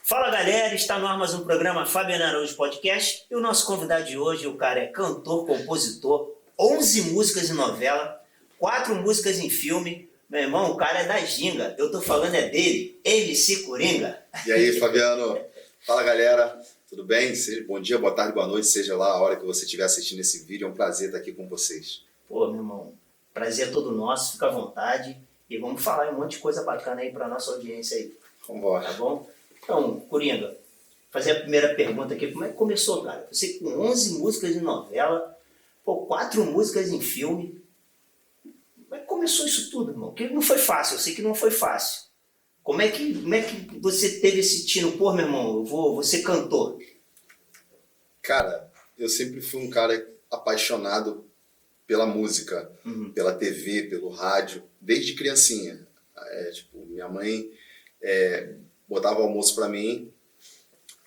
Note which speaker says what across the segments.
Speaker 1: Fala galera, está no ar mais um programa Fabiano Araújo Podcast e o nosso convidado de hoje, o cara é cantor, compositor, 11 músicas em novela, 4 músicas em filme. Meu irmão, o cara é da ginga, eu tô falando é dele, MC Coringa.
Speaker 2: E aí, Fabiano? Fala galera, tudo bem? Bom dia, boa tarde, boa noite, seja lá a hora que você estiver assistindo esse vídeo, é um prazer estar aqui com vocês.
Speaker 1: Pô, meu irmão, prazer é todo nosso, fica à vontade e vamos falar um monte de coisa bacana aí pra nossa audiência aí.
Speaker 2: Vambora.
Speaker 1: Tá bom? Então, Coringa, fazer a primeira pergunta aqui, como é que começou, cara? Você com 11 músicas em novela, 4 músicas em filme, como é que começou isso tudo, irmão? Porque não foi fácil, eu sei que não foi fácil. Como é que você teve esse tino? Pô, meu irmão, eu vou ser cantor.
Speaker 2: Cara, eu sempre fui um cara apaixonado pela música, pela TV, pelo rádio, desde criancinha. Minha mãe botava almoço pra mim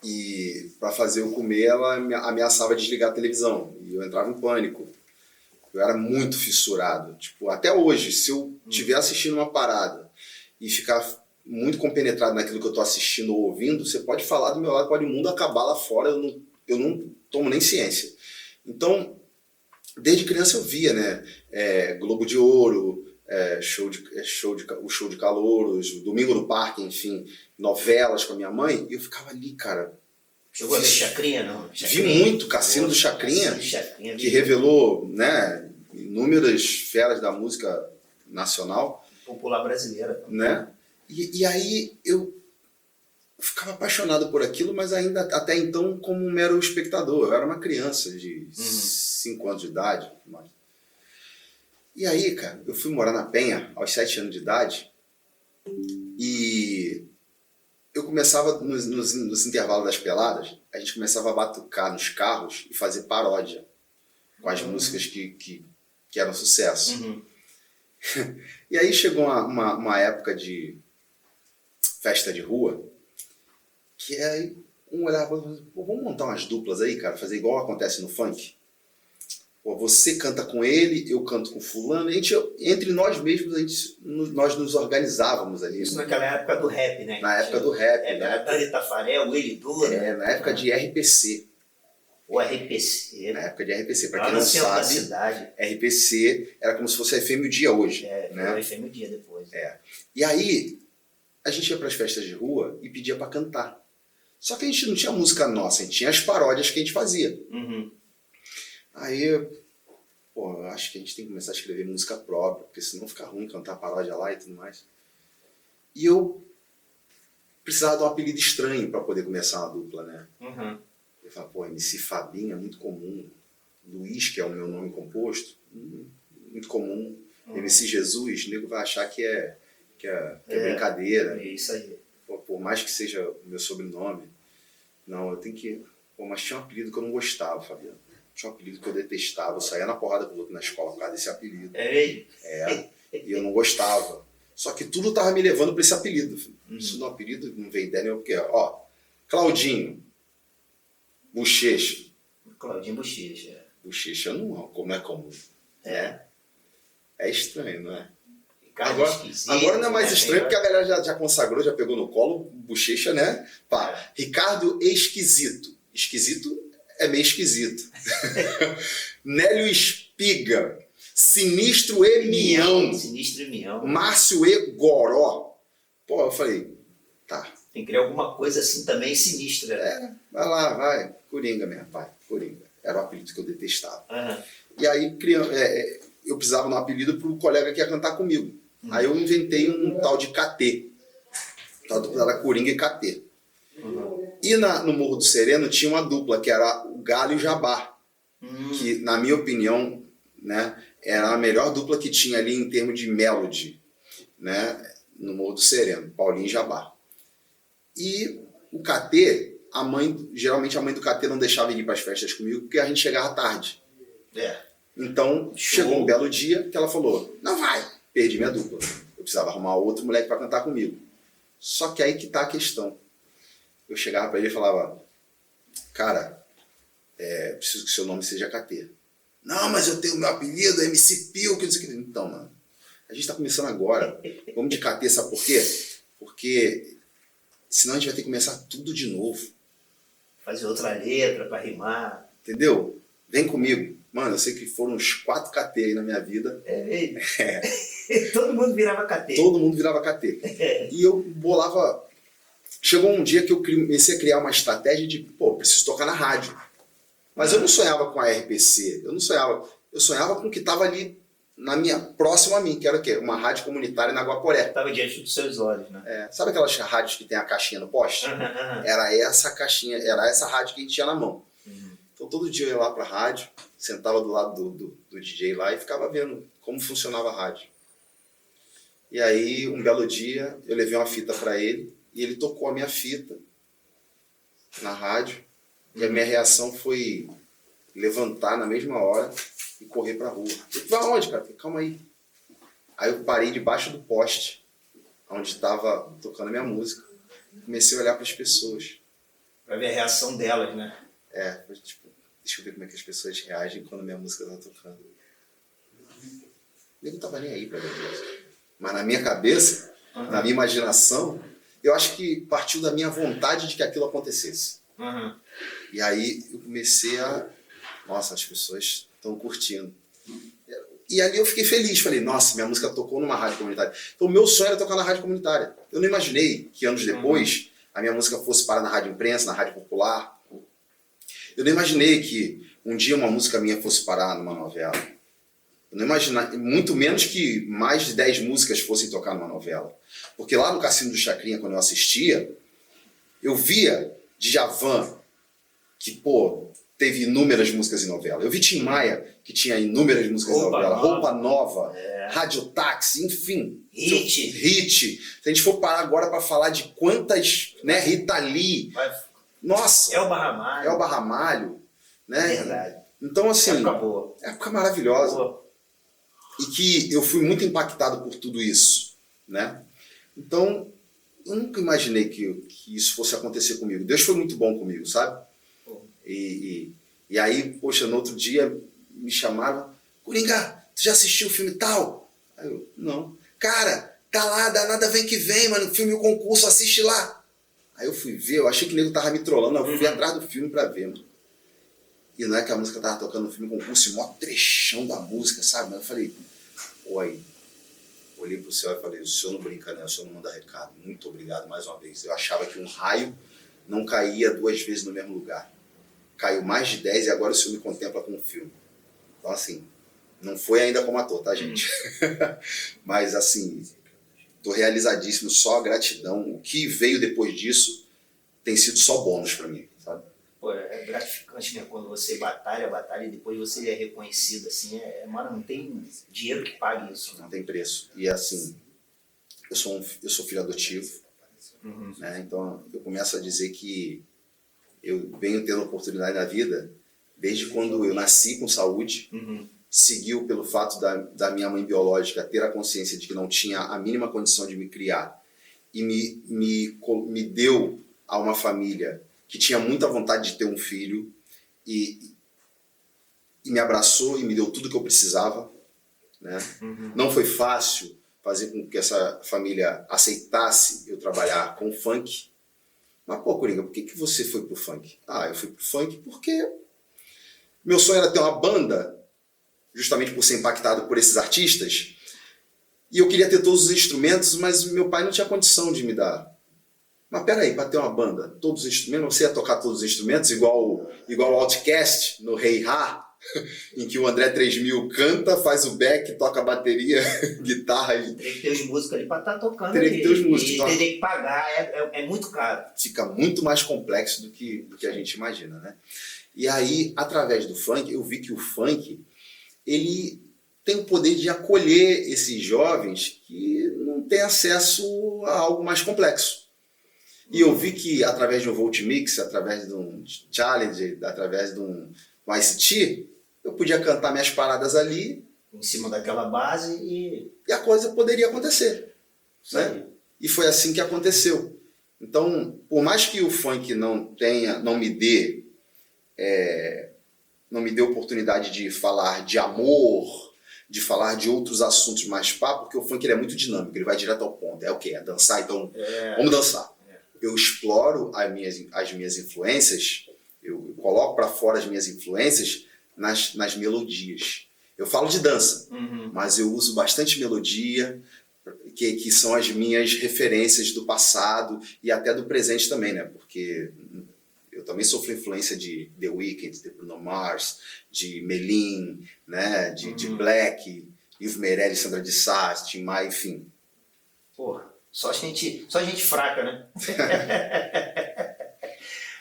Speaker 2: e pra fazer eu comer ela ameaçava desligar a televisão e eu entrava em pânico. Eu era muito fissurado. Até hoje, se eu estiver assistindo uma parada e ficar muito compenetrado naquilo que eu tô assistindo ou ouvindo, você pode falar do meu lado, pode o mundo acabar lá fora, eu não tomo nem ciência. Então, desde criança eu via, né? Globo de Ouro, o Show de Calouros, Domingo no Parque, enfim, novelas com a minha mãe, e eu ficava ali, cara.
Speaker 1: Chegou a ver Chacrinha, não?
Speaker 2: Vi muito Cassino do Chacrinha, que revelou, né, inúmeras feras da música nacional.
Speaker 1: Popular brasileira.
Speaker 2: Né? E aí eu ficava apaixonado por aquilo, mas ainda até então como um mero espectador. Eu era uma criança de 5 anos de idade. E aí, cara, eu fui morar na Penha aos 7 anos de idade e eu começava, nos intervalos das peladas, a gente começava a batucar nos carros e fazer paródia com as músicas que eram sucesso. E aí chegou uma época de festa de rua, que aí um olhava e falava, pô, vamos montar umas duplas aí, cara, fazer igual acontece no funk. Pô, você canta com ele, eu canto com fulano, entre nós mesmos, nós nos organizávamos ali.
Speaker 1: Isso naquela época do rap, né?
Speaker 2: Na época do rap.
Speaker 1: Na época de Tafarel, o Elidu, né?
Speaker 2: Na época de RPC.
Speaker 1: O RPC.
Speaker 2: Na época de RPC, pra quem não sabe,
Speaker 1: cidade.
Speaker 2: RPC era como se fosse a FM o Dia hoje.
Speaker 1: Né? A FM o Dia depois.
Speaker 2: E aí, a gente ia pras festas de rua e pedia pra cantar. Só que a gente não tinha música nossa, a gente tinha as paródias que a gente fazia. Aí, pô, eu acho que a gente tem que começar a escrever música própria, porque senão fica ruim cantar paródia lá e tudo mais. E eu precisava de um apelido estranho pra poder começar uma dupla, né? Eu falava, pô, MC Fabinho é muito comum. Luiz, que é o meu nome composto, muito comum. MC Jesus, o nego vai achar que é brincadeira.
Speaker 1: É isso aí.
Speaker 2: Pô, por mais que seja o meu sobrenome. Não, eu tenho que... Pô, mas tinha um apelido que eu não gostava, Fabiano. Tinha um apelido que eu detestava. Eu saía na porrada com o outro na escola por causa desse apelido.
Speaker 1: E
Speaker 2: eu não gostava. Só que tudo tava me levando para esse apelido. Isso no apelido não veio ideia nenhuma, porque, ó, Claudinho, Bochecha.
Speaker 1: Claudinho Bochecha.
Speaker 2: Bochecha não é comum. É estranho, não é?
Speaker 1: Agora
Speaker 2: não é mais estranho, porque a galera já consagrou, já pegou no colo, Bochecha, né? Pá, Ricardo Esquisito. Esquisito é meio esquisito. Nélio Espiga. Sinistro e Mião. Márcio e Goró. Pô, eu falei, tá.
Speaker 1: Tem que criar alguma coisa assim também sinistra.
Speaker 2: Vai lá, vai. Coringa mesmo, vai. Coringa. Era o apelido que eu detestava. E aí eu precisava de um apelido pro colega que ia cantar comigo. Aí eu inventei um tal de KT. Tal dupla era Coringa e KT. E no Morro do Sereno tinha uma dupla, que era o Galo e o Jabá. Que, na minha opinião, né, era a melhor dupla que tinha ali em termos de melody, né, no Morro do Sereno, Paulinho e Jabá. E o KT, geralmente a mãe do KT não deixava ele ir para as festas comigo, porque a gente chegava tarde. Então, chegou um belo dia que ela falou, não vai, perdi minha dupla. Eu precisava arrumar outro moleque para cantar comigo. Só que aí que tá a questão. Eu chegava para ele e falava, cara, preciso que seu nome seja KT. Não, mas eu tenho meu apelido, MC Pio, que não sei o que. Então, mano, a gente tá começando agora. Vamos de KT, sabe por quê? Porque Senão a gente vai ter que começar tudo de novo.
Speaker 1: Fazer outra letra para rimar.
Speaker 2: Entendeu? Vem comigo. Mano, eu sei que foram uns 4 KT aí na minha vida.
Speaker 1: Todo mundo virava KT.
Speaker 2: Todo mundo virava KT. E eu bolava... Chegou um dia que eu comecei a criar uma estratégia de, preciso tocar na rádio. Mas eu não sonhava com a RPC. Eu sonhava com o que estava ali próximo a mim, que era o quê? Uma rádio comunitária na Guaporé.
Speaker 1: Estava diante dos seus olhos, né?
Speaker 2: Sabe aquelas rádios que tem a caixinha no poste? Era essa caixinha, era essa rádio que a gente tinha na mão. Então todo dia eu ia lá pra rádio, sentava do lado do DJ lá e ficava vendo como funcionava a rádio. E aí, um belo dia, eu levei uma fita para ele e ele tocou a minha fita na rádio. E a minha reação foi levantar na mesma hora e correr pra rua. Eu falei, vai aonde, cara? Eu falei, calma aí. Aí eu parei debaixo do poste, onde estava tocando a minha música. Comecei a olhar para as pessoas.
Speaker 1: Pra ver a reação delas, né?
Speaker 2: Tipo, deixa eu ver como é que as pessoas reagem quando a minha música tá tocando. Eu não tava nem aí pra ver a música. Mas na minha cabeça, na minha imaginação, eu acho que partiu da minha vontade de que aquilo acontecesse. E aí eu comecei a... Nossa, as pessoas estão curtindo. E ali eu fiquei feliz. Falei, nossa, minha música tocou numa rádio comunitária. Então o meu sonho era tocar na rádio comunitária. Eu não imaginei que anos depois a minha música fosse parar na rádio imprensa, na rádio popular. Eu não imaginei que um dia uma música minha fosse parar numa novela. Eu não imaginei, muito menos que mais de 10 músicas fossem tocar numa novela. Porque lá no Cassino do Chacrinha, quando eu assistia, eu via Djavan, que, teve inúmeras músicas em novela. Eu vi Tim Maia, que tinha inúmeras músicas em novela. Roupa Nova, Radiotáxi, enfim. Hit. Se a gente for parar agora para falar de quantas, né, Rita Lee... Nossa! Elba Ramalho, né?
Speaker 1: Verdade.
Speaker 2: Então, assim...
Speaker 1: Época boa.
Speaker 2: Época maravilhosa. Boa. E que eu fui muito impactado por tudo isso, né? Então, eu nunca imaginei que isso fosse acontecer comigo. Deus foi muito bom comigo, sabe? E aí, poxa, no outro dia me chamaram, Coringa, tu já assistiu o filme tal? Aí eu, não. Cara, tá lá, danada vem que vem, mano, filme O Concurso, assiste lá. Aí eu fui ver, eu achei que o nego tava me trollando, eu fui atrás do filme pra ver, mano. E não é que a música tava tocando no filme Concurso, e mó trechão da música, sabe? Mas eu falei, oi. Olhei pro céu e falei, o senhor não brinca, né? O senhor não manda recado. Muito obrigado mais uma vez. Eu achava que um raio não caía 2 vezes no mesmo lugar. Caiu mais de 10 e agora o senhor me contempla com um filme. Então, assim, não foi ainda como ator, tá, gente? Mas, assim, tô realizadíssimo, só gratidão. O que veio depois disso tem sido só bônus pra mim, sabe?
Speaker 1: É gratificante, né? Quando você batalha e depois você é reconhecido, assim, mano, não tem dinheiro que pague isso.
Speaker 2: Não tem preço. E, assim, eu sou filho adotivo, né? Então eu começo a dizer que eu venho tendo oportunidade na vida desde quando eu nasci com saúde, seguiu pelo fato da minha mãe biológica ter a consciência de que não tinha a mínima condição de me criar e me deu a uma família que tinha muita vontade de ter um filho e me abraçou e me deu tudo que eu precisava, né? Não foi fácil fazer com que essa família aceitasse eu trabalhar com funk. Mas, Coringa, por que você foi pro funk? Eu fui pro funk porque meu sonho era ter uma banda, justamente por ser impactado por esses artistas, e eu queria ter todos os instrumentos, mas meu pai não tinha condição de me dar. Mas peraí, para ter uma banda, todos os instrumentos, você ia tocar todos os instrumentos, igual o Outcast, no Hey Ha, em que o André 3000 canta, faz o back, toca a bateria, guitarra.
Speaker 1: Teria que ter os músicos ali para estar tocando.
Speaker 2: Teria que ter os músicos.
Speaker 1: E teria que pagar, é muito caro.
Speaker 2: Fica muito mais complexo do que a gente imagina, né? E aí, através do funk, eu vi que o funk, ele tem o poder de acolher esses jovens que não têm acesso a algo mais complexo. E eu vi que através de um Volt Mix, através de um Challenge, através de um ICT, eu podia cantar minhas paradas ali.
Speaker 1: Em cima daquela base e
Speaker 2: a coisa poderia acontecer. Né? E foi assim que aconteceu. Então, por mais que o funk não me dê oportunidade de falar de amor, de falar de outros assuntos mais porque o funk ele é muito dinâmico, ele vai direto ao ponto. É o quê? É dançar? Então, vamos dançar. eu exploro as minhas influências, eu coloco para fora as minhas influências nas melodias. Eu falo de dança, mas eu uso bastante melodia, que são as minhas referências do passado e até do presente também, né? Porque eu também sofro influência de The Weeknd, de Bruno Mars, de Melim, né? de Black, Yves Meirelles, Sandra de Sá, Tim Maia, enfim.
Speaker 1: Porra, só gente fraca, né?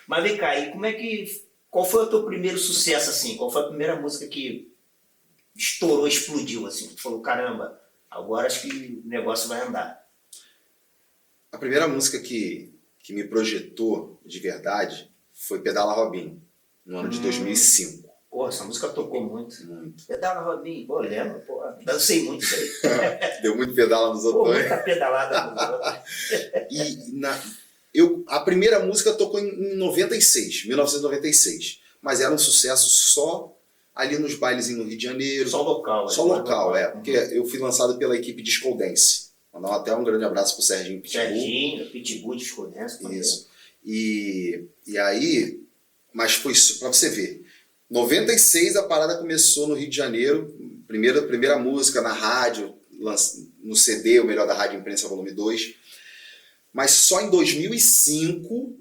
Speaker 1: Mas vem cá, e qual foi o teu primeiro sucesso, assim? Qual foi a primeira música que estourou, explodiu, assim? Tu falou, caramba, agora acho que o negócio vai andar.
Speaker 2: A primeira música que me projetou de verdade foi Pedala Robinho, no ano de 2005.
Speaker 1: Porra, essa música tocou muito.
Speaker 2: Muito.
Speaker 1: Pedala Robinho, pô, lembro, porra. Dancei muito isso aí.
Speaker 2: Deu muito pedala nos
Speaker 1: Pô,
Speaker 2: outros.
Speaker 1: muita pedalada nos outros.
Speaker 2: A primeira música tocou em 1996, mas era um sucesso só ali nos bailes no Rio de Janeiro.
Speaker 1: Só local.
Speaker 2: Só local, porque eu fui lançado pela equipe Disco Dance. Mandar até um grande abraço pro Serginho Pitbull.
Speaker 1: Serginho, Pitbull, Disco Dance.
Speaker 2: Isso. E aí, mas foi pra você ver, 96 a parada começou no Rio de Janeiro, primeira música na rádio, no CD, o Melhor da Rádio Imprensa Volume 2, mas só em 2005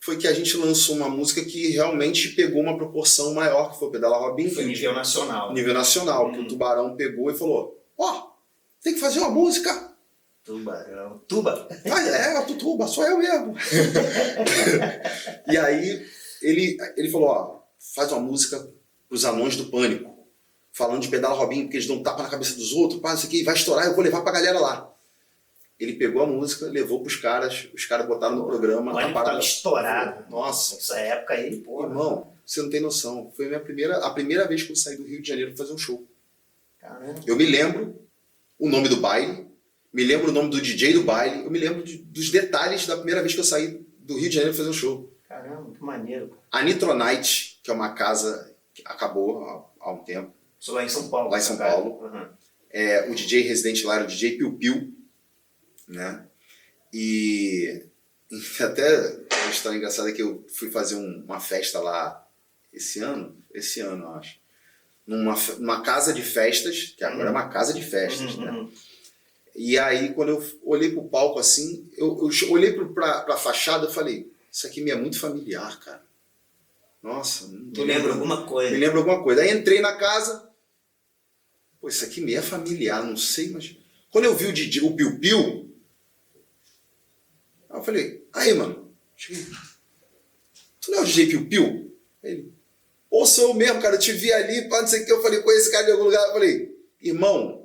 Speaker 2: foi que a gente lançou uma música que realmente pegou uma proporção maior, que foi o Pedala Robinho.
Speaker 1: Foi nível nacional.
Speaker 2: Nível nacional, que o Tubarão pegou e falou, tem que fazer uma música.
Speaker 1: Tubarão. Tuba?
Speaker 2: O Tutuba, sou eu mesmo. E aí ele falou, faz uma música pros anões do pânico, falando de Pedala Robinho, porque eles dão um tapa na cabeça dos outros, isso aqui vai estourar, eu vou levar pra galera lá. Ele pegou a música, levou pros caras, os caras botaram no programa.
Speaker 1: O pânico tava estourado.
Speaker 2: Nossa.
Speaker 1: Nessa época aí, pô.
Speaker 2: Irmão, você não tem noção. Foi a primeira vez que eu saí do Rio de Janeiro pra fazer um show.
Speaker 1: Caramba.
Speaker 2: Eu me lembro o nome do baile, me lembro o nome do DJ do baile, eu me lembro dos detalhes da primeira vez que eu saí do Rio de Janeiro pra fazer um show.
Speaker 1: Caramba, que maneiro.
Speaker 2: A Nitronite, que é uma casa que acabou há um tempo.
Speaker 1: Isso lá em São Paulo.
Speaker 2: Lá em São Paulo. O DJ residente lá era o DJ Piu Piu, né? E até uma história engraçada é que eu fui fazer uma festa lá esse ano eu acho, numa casa de festas, que agora é uma casa de festas, né? E aí, quando eu olhei pro palco assim, eu olhei pra fachada e falei, isso aqui me é muito familiar, cara. Nossa, não tô
Speaker 1: lembro alguma coisa.
Speaker 2: Me lembra alguma coisa. Aí entrei na casa, pô, isso aqui me é familiar, não sei, mas... Quando eu vi o DJ, o Piu Piu, aí eu falei, aí, mano, cheguei, tu não é o DJ Piu Piu? Ele, pô, sou eu mesmo, cara, eu te vi ali, pá, não sei o que, eu falei, conheço esse cara de algum lugar, eu falei, irmão...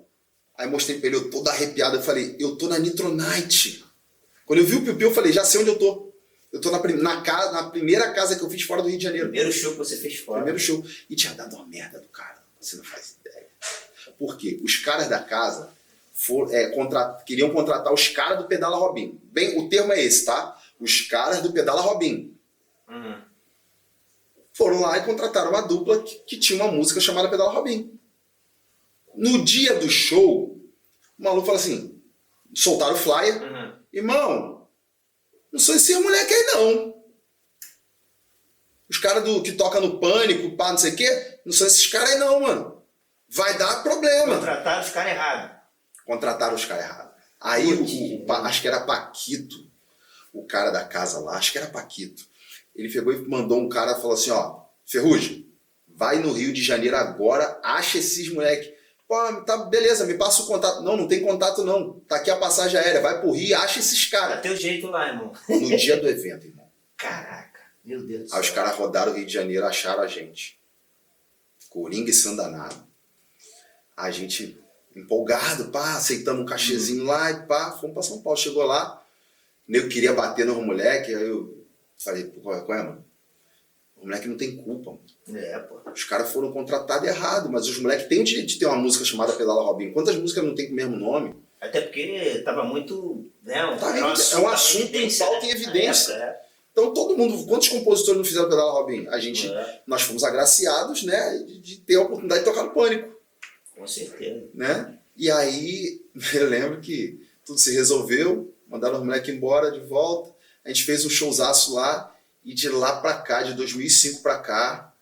Speaker 2: Aí mostrei pra ele, eu todo arrepiado, eu falei, eu tô na Nitronite. Quando eu vi o Piu Piu, eu falei, já sei onde eu tô. Eu tô na primeira casa que eu fiz fora do Rio de Janeiro.
Speaker 1: Primeiro show que você fez fora.
Speaker 2: Primeiro show. E tinha dado uma merda do cara, você não faz ideia. Por quê? Os caras da casa queriam contratar os caras do Pedala Robinho. Bem, o termo é esse, tá? Os caras do Pedala Robinho. Foram lá e contrataram uma dupla que tinha uma música chamada Pedala Robinho. No dia do show, o maluco fala assim, soltaram o flyer, irmão, não sou esse moleque aí não. Os caras que tocam no Pânico, pá, não sei o quê, não são esses caras aí não, mano. Vai dar problema.
Speaker 1: Contrataram os caras errados.
Speaker 2: Contrataram os caras errados. Aí, acho que era Paquito, o cara da casa lá, acho que era Paquito. Ele pegou e mandou um cara e falou assim, Ferrugem, vai no Rio de Janeiro agora, acha esses moleque. Pô, tá, beleza, me passa o contato. Não tem contato não. Tá aqui a passagem aérea, vai pro Rio e acha esses caras.
Speaker 1: Dá teu jeito lá, irmão.
Speaker 2: No dia do evento, irmão.
Speaker 1: Caraca, meu Deus do céu.
Speaker 2: Aí os caras rodaram o Rio de Janeiro, acharam a gente. Coringa e Sandanado. A gente empolgado, pá, aceitamos um cachezinho lá e pá, fomos pra São Paulo. Chegou lá, o nego queria bater no moleque, aí eu falei, pô, qual é, mano? O moleque não tem culpa, mano.
Speaker 1: Pô.
Speaker 2: Os caras foram contratados errado, mas os moleques têm o direito de ter uma música chamada Pedala Robinho. Quantas músicas não tem com o mesmo nome?
Speaker 1: Até porque tava muito... Né,
Speaker 2: é um assunto em pauta em evidência. Então todo mundo... Quantos compositores não fizeram Pedala Robinho? Nós fomos agraciados, né, de ter a oportunidade de tocar no Pânico.
Speaker 1: Com certeza.
Speaker 2: Né? E aí, eu lembro que tudo se resolveu, mandaram os moleques embora de volta. a gente fez um showzaço lá, e de lá pra cá, de 2005 pra cá,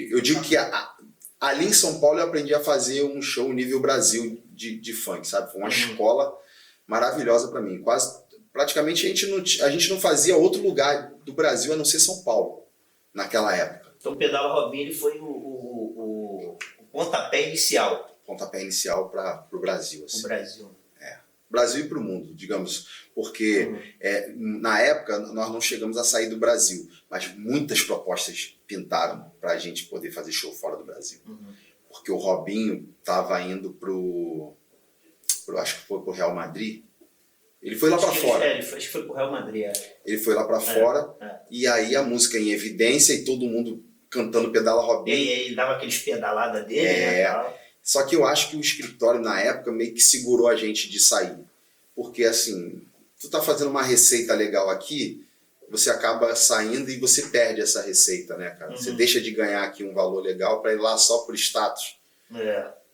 Speaker 2: eu digo que ali em São Paulo eu aprendi a fazer um show nível Brasil de funk, sabe? Foi uma escola maravilhosa pra mim. Praticamente a gente não fazia outro lugar do Brasil a não ser São Paulo, naquela época.
Speaker 1: Então o Pedala Robin ele foi o pontapé inicial.
Speaker 2: Pontapé inicial para o Brasil. Assim.
Speaker 1: O Brasil.
Speaker 2: Brasil e para o mundo, digamos. Porque na época nós não chegamos a sair do Brasil, mas muitas propostas pintaram para a gente poder fazer show fora do Brasil. Porque o Robinho estava indo acho que foi pro Real Madrid. Ele foi lá para fora.
Speaker 1: Acho que foi pro Real Madrid.
Speaker 2: Ele foi lá para fora e aí a música em evidência e todo mundo cantando Pedala Robinho.
Speaker 1: E ele dava aqueles pedaladas dele, né?
Speaker 2: Só que eu acho que o escritório na época meio que segurou a gente de sair. Porque assim, tu tá fazendo uma receita legal aqui, você acaba saindo e você perde essa receita, né, cara? Você deixa de ganhar aqui um valor legal para ir lá só por status.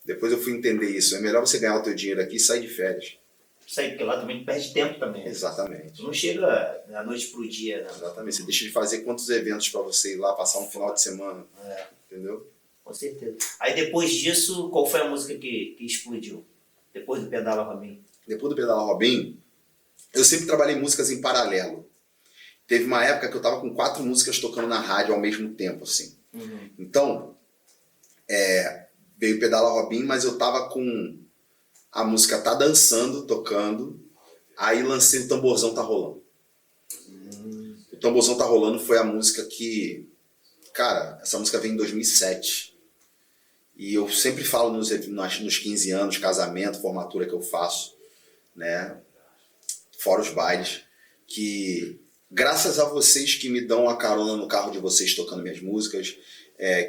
Speaker 2: Depois eu fui entender isso. É melhor você ganhar o teu dinheiro aqui e sair de férias.
Speaker 1: Sair, porque lá também perde tempo também.
Speaker 2: Exatamente.
Speaker 1: Tu não chega da noite pro dia, né?
Speaker 2: Exatamente. Você deixa de fazer quantos eventos para você ir lá passar um final de semana. Entendeu?
Speaker 1: Com certeza. Aí depois disso, qual foi a música que explodiu? Depois do Pedala Robin?
Speaker 2: Depois do Pedala Robin, eu sempre trabalhei músicas em paralelo. Teve uma época que eu tava com 4 músicas tocando na rádio ao mesmo tempo, assim. Então, veio Pedala Robin, mas eu tava com a música Tá Dançando, tocando, aí lancei o Tamborzão Tá Rolando. O Tamborzão Tá Rolando foi a música que... Cara, essa música veio em 2007. E eu sempre falo nos 15 anos, casamento, formatura que eu faço, né? Fora os bailes, que graças a vocês que me dão a carona no carro de vocês tocando minhas músicas,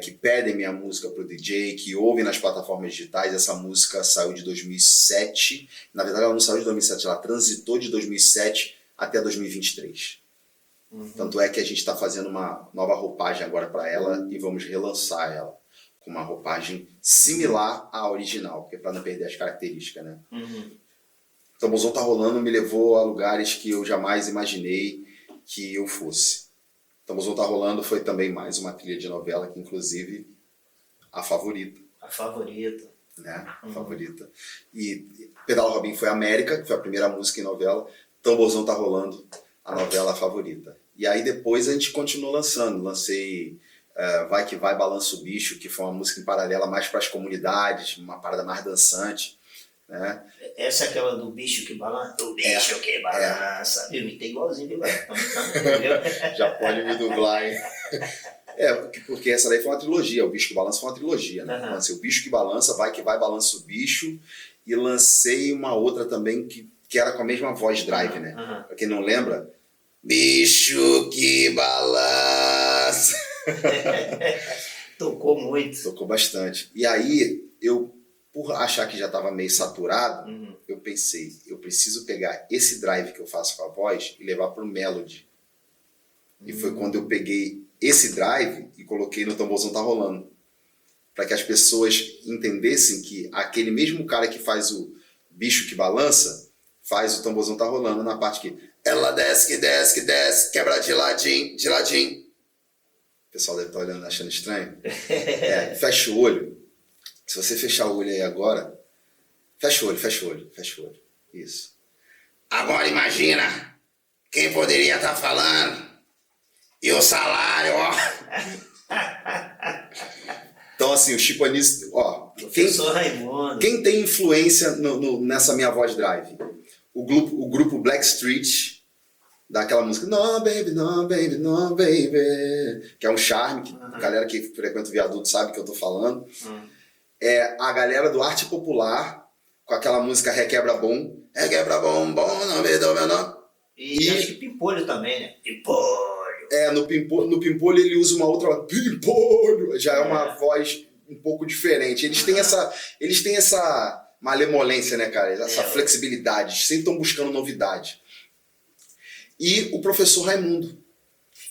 Speaker 2: que pedem minha música pro DJ, que ouvem nas plataformas digitais, essa música saiu de 2007. Na verdade, ela não saiu de 2007, ela transitou de 2007 até 2023. Tanto é que a gente está fazendo uma nova roupagem agora para ela e vamos relançar ela com uma roupagem similar à original, porque para não perder as características, né? Tamborzão Tá Rolando me levou a lugares que eu jamais imaginei que eu fosse. Tamborzão Tá Rolando foi também mais uma trilha de novela, que inclusive a favorita.
Speaker 1: A favorita.
Speaker 2: Né? A favorita. E Pedala Robin foi América, que foi a primeira música em novela. Tamborzão Tá Rolando, a novela favorita. E aí depois a gente continuou lançando. Lancei Vai Que Vai, Balança o Bicho, que foi uma música em paralela mais para as comunidades, uma parada mais dançante. Né?
Speaker 1: Essa é aquela do bicho que balança? O bicho que balança. Eu imitei igualzinho de lá.
Speaker 2: Já pode me dublar, hein? Porque essa daí foi uma trilogia. O Bicho que Balança foi uma trilogia, né? Lancei o Bicho que Balança, Vai Que Vai, Balança o Bicho. E lancei uma outra também que era com a mesma voz drive, né? Pra quem não lembra, Bicho que Balança.
Speaker 1: Tocou muito.
Speaker 2: Tocou bastante. E aí, por achar que já estava meio saturado, eu pensei, eu preciso pegar esse drive que eu faço com a voz e levar para o melody. E foi quando eu peguei esse drive e coloquei no Tamborzão Tá Rolando. Para que as pessoas entendessem que aquele mesmo cara que faz o Bicho que Balança, faz o Tamborzão Tá Rolando na parte que ela desce, que desce, que desce, quebra de ladinho, de ladinho. O pessoal deve estar olhando, achando estranho. Fecha o olho. Se você fechar o olho aí agora, fecha o olho, fecha o olho, fecha o olho. Isso. Agora imagina quem poderia estar falando e o salário, ó. Então assim, o Chico Anísio, ó. Quem tem influência nessa minha voz drive? O grupo Blackstreet, daquela música No Baby, No Baby, No Baby, que é um charme, que a galera que frequenta o viaduto sabe que eu tô falando. A galera do Arte Popular, com aquela música Requebra Bom. Requebra Bom, bom, não me dou meu nome.
Speaker 1: E acho que Pimpolho também, né? Pimpolho.
Speaker 2: No Pimpolho ele usa uma outra... Pimpolho! Já é uma voz um pouco diferente. Eles têm essa malemolência, né, cara? Essa flexibilidade. Sempre estão buscando novidade. E o Professor Raimundo,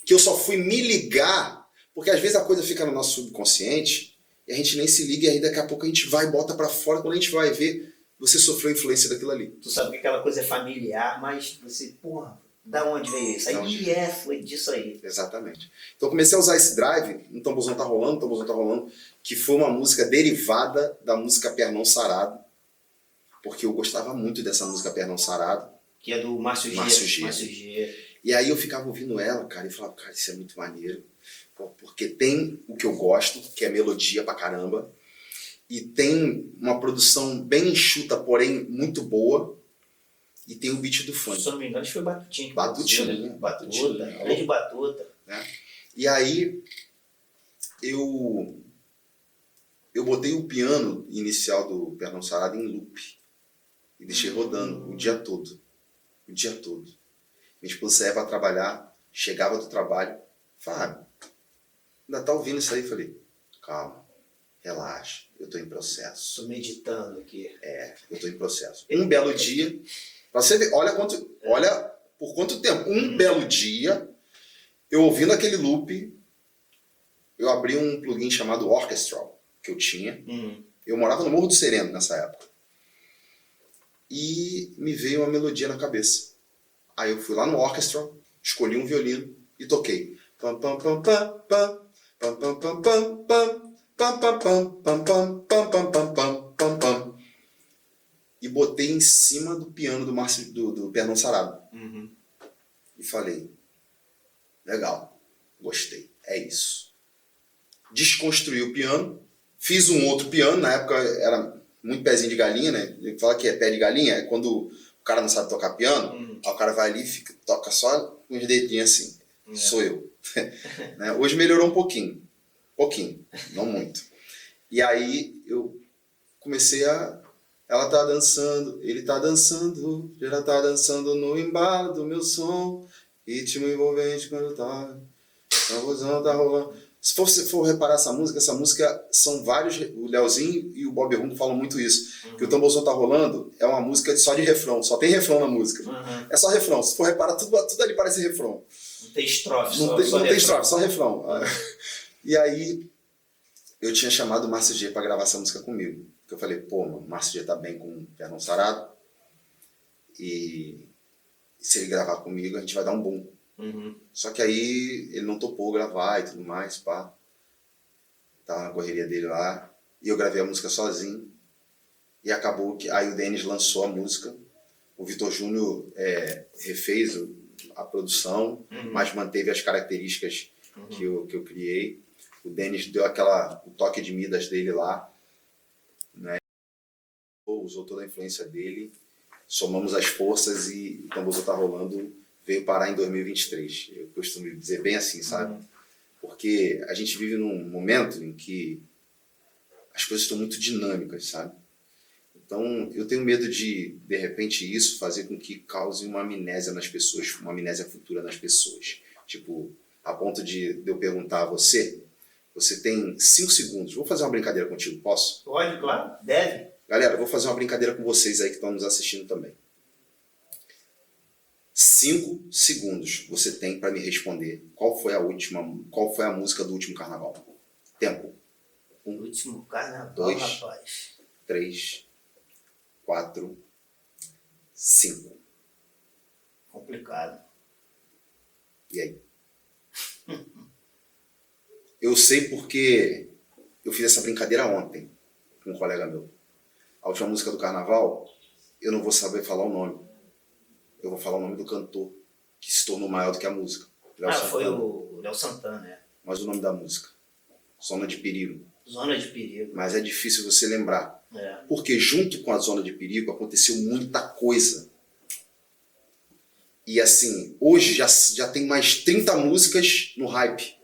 Speaker 2: que eu só fui me ligar, porque às vezes a coisa fica no nosso subconsciente e a gente nem se liga e aí daqui a pouco a gente vai e bota pra fora. Quando a gente vai ver, você sofreu influência daquilo ali.
Speaker 1: Tu sabe que aquela coisa é familiar, mas você, porra, Da onde veio isso? Aí foi disso aí.
Speaker 2: Exatamente. Então eu comecei a usar esse drive, Um Tamborzão Tá Rolando, Um Tamborzão Tá Rolando, que foi uma música derivada da música Pernão Sarado, porque eu gostava muito dessa música Pernão Sarado.
Speaker 1: Que é do Márcio G.
Speaker 2: E aí eu ficava ouvindo ela, cara, e falava, cara, isso é muito maneiro. Porque tem o que eu gosto, que é melodia pra caramba, e tem uma produção bem enxuta, porém muito boa, e tem o beat do funk.
Speaker 1: Se eu não me engano, acho que foi Batutinha.
Speaker 2: Batutinha.
Speaker 1: Grande Batuta.
Speaker 2: Né? E aí eu botei o piano inicial do Pernão Sarado em loop e deixei rodando o dia todo. O dia todo. Minha esposa saía para trabalhar, chegava do trabalho, Fábio, ainda tá ouvindo isso aí? Falei, calma, relaxa, eu tô em processo.
Speaker 1: Tô meditando aqui.
Speaker 2: Eu tô em processo. Um belo dia, pra você ver, olha por quanto tempo. Um belo dia, eu ouvindo aquele loop, eu abri um plugin chamado Orchestral, que eu tinha. Eu morava no Morro do Sereno nessa época. E me veio uma melodia na cabeça. Aí eu fui lá no Orchestral, escolhi um violino e toquei. Pam, pam, pam, pam, pam, pam, pam, pam, pam, pam, pam, pam, pam, pam, pam, pam, pam, pam, pam, pam. E botei em cima do piano do Pernão Sarado. E falei, legal, gostei, é isso. Desconstruí o piano, fiz um outro piano, na época era muito pezinho de galinha, né? Ele fala que é pé de galinha, é quando o cara não sabe tocar piano, aí o cara vai ali e toca só com os dedinhos assim. Sou eu. Né? Hoje melhorou um pouquinho, não muito. E aí eu comecei ela tá dançando, ele tá dançando, ela tá dançando no embalo do meu som, ritmo envolvente quando tá, tamborzão tá rolando. Se você for reparar essa música são vários, o Leozinho e o Bob Rum falam muito isso, que o Tamborzão Tá Rolando é uma música só de refrão, só tem refrão na música. É só refrão, se for reparar, tudo ali parece refrão.
Speaker 1: Não tem estrofe,
Speaker 2: não tem estrofe, só refrão. E aí, eu tinha chamado o Márcio G pra gravar essa música comigo. Porque eu falei, pô, mano, o Márcio G tá bem com o Pernão Sarado, e se ele gravar comigo, a gente vai dar um boom. Só que aí ele não topou gravar e tudo mais, pá. Tava na correria dele lá. E eu gravei a música sozinho. E acabou que aí o Denis lançou a música. O Vitor Júnior refez a produção, mas manteve as características que eu criei. O Denis deu o toque de Midas dele lá, né? Usou toda a influência dele. Somamos as forças e o Tamborzão Tá Rolando veio parar em 2023. Eu costumo dizer bem assim, sabe? Porque a gente vive num momento em que as coisas estão muito dinâmicas, sabe? Então, eu tenho medo de repente, isso fazer com que cause uma amnésia nas pessoas, uma amnésia futura nas pessoas. Tipo, a ponto de eu perguntar a você tem 5 segundos, vou fazer uma brincadeira contigo, posso?
Speaker 1: Pode, claro, deve.
Speaker 2: Galera, eu vou fazer uma brincadeira com vocês aí que estão nos assistindo também. 5 segundos você tem para me responder qual foi a música do último carnaval. Tempo.
Speaker 1: 1, último carnaval,
Speaker 2: 2,
Speaker 1: rapaz.
Speaker 2: 3, 4, 5.
Speaker 1: Complicado.
Speaker 2: E aí? Eu sei porque eu fiz essa brincadeira ontem com um colega meu. A última música do carnaval, eu não vou saber falar o nome. Eu vou falar o nome do cantor, que se tornou maior do que a música.
Speaker 1: Foi o Léo Santana, né?
Speaker 2: Mas o nome da música? Zona de Perigo.
Speaker 1: Zona de Perigo.
Speaker 2: Mas é difícil você lembrar. Porque junto com a Zona de Perigo aconteceu muita coisa. E assim, hoje já tem mais 30 músicas no hype.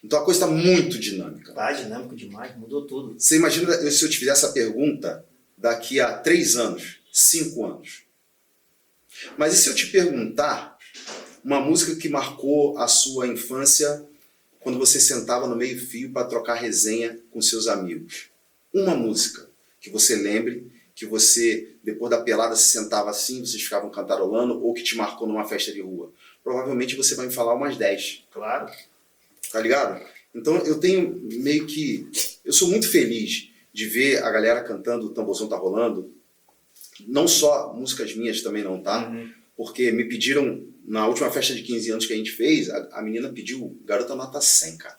Speaker 2: Então a coisa está muito dinâmica.
Speaker 1: Tá dinâmico demais, mudou tudo.
Speaker 2: Você imagina se eu te fizer essa pergunta daqui a 3 anos, 5 anos? Mas e se eu te perguntar uma música que marcou a sua infância quando você sentava no meio-fio para trocar resenha com seus amigos? Uma música que você lembre, que você, depois da pelada, se sentava assim, vocês ficavam cantarolando, ou que te marcou numa festa de rua. Provavelmente você vai me falar umas 10.
Speaker 1: Claro.
Speaker 2: Tá ligado? Então eu tenho meio que... Eu sou muito feliz de ver a galera cantando O Tamborzão Tá Rolando. Não só músicas minhas também não, tá? Porque me pediram, na última festa de 15 anos que a gente fez, a menina pediu Garota Nota 100, cara.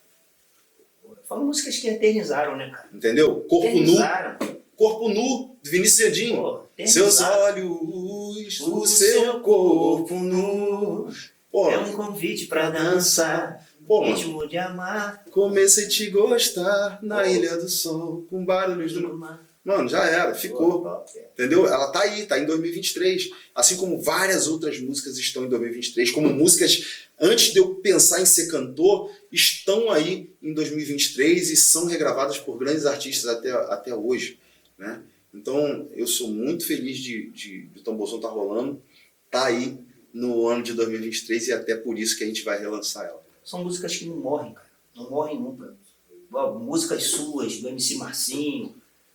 Speaker 1: Foram músicas que eternizaram, né, cara?
Speaker 2: Entendeu? Corpo Nu, do Vinícius Gedinho.
Speaker 1: Pô,
Speaker 2: seus olhos, o seu corpo nu. Pô,
Speaker 1: é um convite pra dançar, ritmo de amar.
Speaker 2: Comecei a te gostar na Ilha do Sol, com barulhos do mar. Mano, já era, ficou. Entendeu? Ela tá aí, tá em 2023. Assim como várias outras músicas estão em 2023, como músicas, antes de eu pensar em ser cantor, estão aí em 2023 e são regravadas por grandes artistas até hoje, né? Então, eu sou muito feliz de o Tamborzão tá rolando, tá aí no ano de 2023 e até por isso que a gente vai relançar ela.
Speaker 1: São músicas que não morrem, cara. Não morrem nunca. Músicas suas, do MC Marcinho,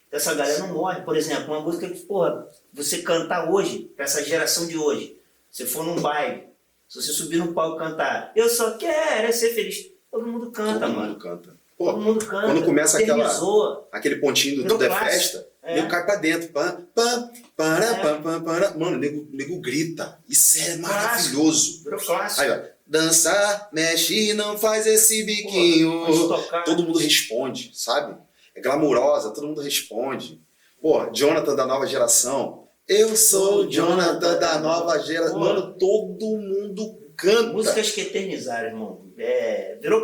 Speaker 1: dessa galera não morre. Por exemplo, uma música que, porra, você cantar hoje, pra essa geração de hoje, você for num baile, se você subir no palco e cantar, eu só quero ser feliz, todo mundo canta,
Speaker 2: todo
Speaker 1: mano.
Speaker 2: Mundo canta. Pô,
Speaker 1: todo mundo canta.
Speaker 2: Quando começa aquele pontinho do Tudo é Festa, o nego cai pra dentro. Mano, o nego grita. Isso é maravilhoso.
Speaker 1: Virou clássico.
Speaker 2: Aí, ó. Dança, mexe, não faz esse biquinho. Pô, todo mundo responde, sabe? É glamurosa, todo mundo responde. Pô, Jonathan da nova geração. Eu sou o Jonathan da nova geração. Mano, todo mundo canta.
Speaker 1: Músicas que eternizaram, irmão.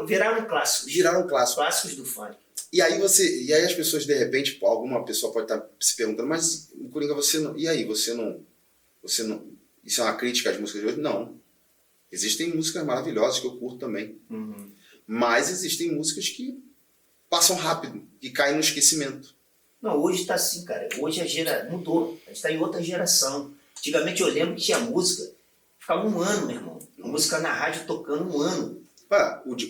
Speaker 1: Viraram clássicos.
Speaker 2: Viraram clássicos.
Speaker 1: Clássicos do funk.
Speaker 2: E aí as pessoas, de repente, alguma pessoa pode estar se perguntando, mas o Coringa, você não... E aí, você não... Isso é uma crítica às músicas de hoje? Não. Existem músicas maravilhosas que eu curto também.
Speaker 1: Uhum.
Speaker 2: Mas existem músicas que passam rápido, que caem no esquecimento.
Speaker 1: Não, hoje tá assim, cara. Hoje mudou. A gente tá em outra geração. Antigamente eu lembro que tinha música, ficava um ano, meu irmão. A música na rádio tocando um ano.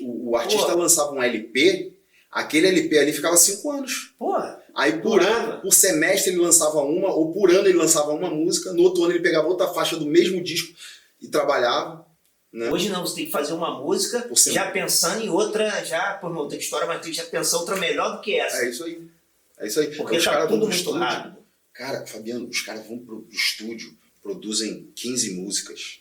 Speaker 2: O artista lançava um LP, aquele LP ali ficava 5 anos.
Speaker 1: Porra.
Speaker 2: Aí por semestre ele lançava uma, ou por ano ele lançava uma música, no outro ano ele pegava outra faixa do mesmo disco e trabalhava. Né?
Speaker 1: Hoje não, você tem que fazer uma música já pensando em outra, já, pô, não, tem história, mas tem que já pensar outra melhor do que essa.
Speaker 2: É isso aí. É isso aí.
Speaker 1: Porque tá tudo muito rápido.
Speaker 2: Cara, Fabiano, os caras vão pro estúdio, produzem 15 músicas.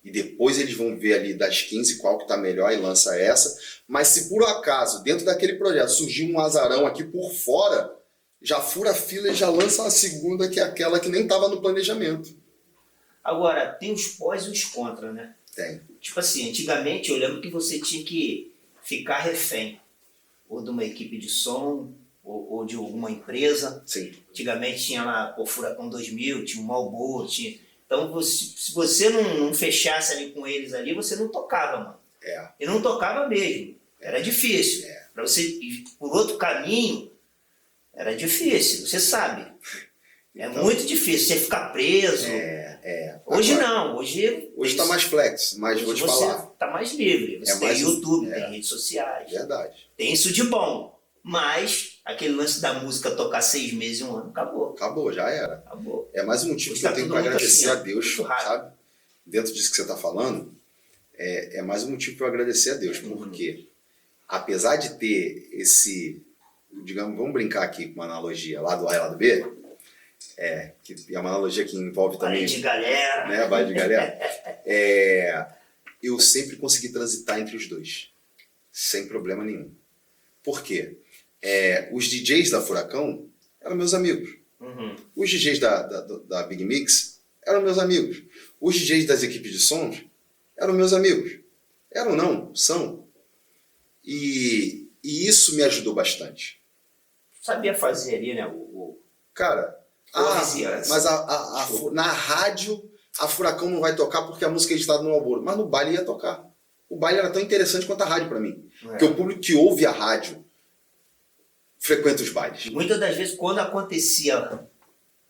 Speaker 2: E depois eles vão ver ali das 15 qual que tá melhor e lança essa. Mas se por acaso, dentro daquele projeto, surgir um azarão aqui por fora, já fura a fila e já lança a segunda, que é aquela que nem tava no planejamento.
Speaker 1: Agora, tem os pós e os contra, né?
Speaker 2: Tem.
Speaker 1: Tipo assim, antigamente eu lembro que você tinha que ficar refém. Ou de uma equipe de som, ou de alguma empresa.
Speaker 2: Sim.
Speaker 1: Antigamente tinha lá o Furacão 2000, tinha o Marlboro, tinha... Então, se você não fechasse ali com eles ali, você não tocava, mano. E não tocava mesmo. Era difícil. Para você ir por outro caminho, era difícil, você sabe. Então, muito difícil. Você ficar preso. Hoje não. Hoje
Speaker 2: tá mais flex, mas vou te falar.
Speaker 1: Tá mais livre. Você tem YouTube, tem redes sociais.
Speaker 2: Verdade.
Speaker 1: Tem isso de bom. Mas aquele lance da música tocar 6 meses, 1 ano, acabou.
Speaker 2: Acabou, já era.
Speaker 1: Acabou.
Speaker 2: É mais um motivo que eu tenho para agradecer a Deus, sabe? Dentro disso que você está falando, é mais um motivo para eu agradecer a Deus, porque apesar de ter esse, digamos, vamos brincar aqui com uma analogia, lado A e lado B, que é uma analogia que envolve também...
Speaker 1: Baile de galera.
Speaker 2: Né, baile de galera. Eu sempre consegui transitar entre os dois, sem problema nenhum. Por quê? Os DJs da Furacão eram meus amigos.
Speaker 1: Uhum.
Speaker 2: Os DJs da Big Mix eram meus amigos. Os DJs das equipes de sons eram meus amigos. Eram não, são. E isso me ajudou bastante.
Speaker 1: Sabia fazer ali, né?
Speaker 2: Cara, mas na rádio a Furacão não vai tocar porque a música é editada no Marlboro. Mas no baile ia tocar. O baile era tão interessante quanto a rádio para mim. Porque o público que ouve a rádio frequenta os bailes.
Speaker 1: Muitas das vezes, quando acontecia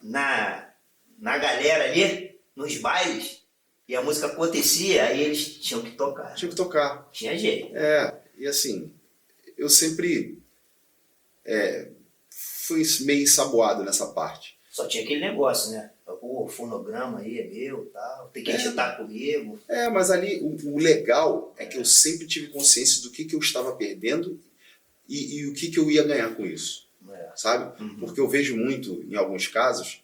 Speaker 1: na galera ali, nos bailes, e a música acontecia, aí eles tinham que tocar.
Speaker 2: Tinha que tocar.
Speaker 1: Tinha jeito.
Speaker 2: E assim, eu sempre fui meio ensaboado nessa parte.
Speaker 1: Só tinha aquele negócio, né? O fonograma aí é meu e tal, tem que editar comigo.
Speaker 2: Mas ali o legal é que eu sempre tive consciência do que eu estava perdendo e o que eu ia ganhar com isso. Sabe?
Speaker 1: Uhum.
Speaker 2: Porque eu vejo muito, em alguns casos,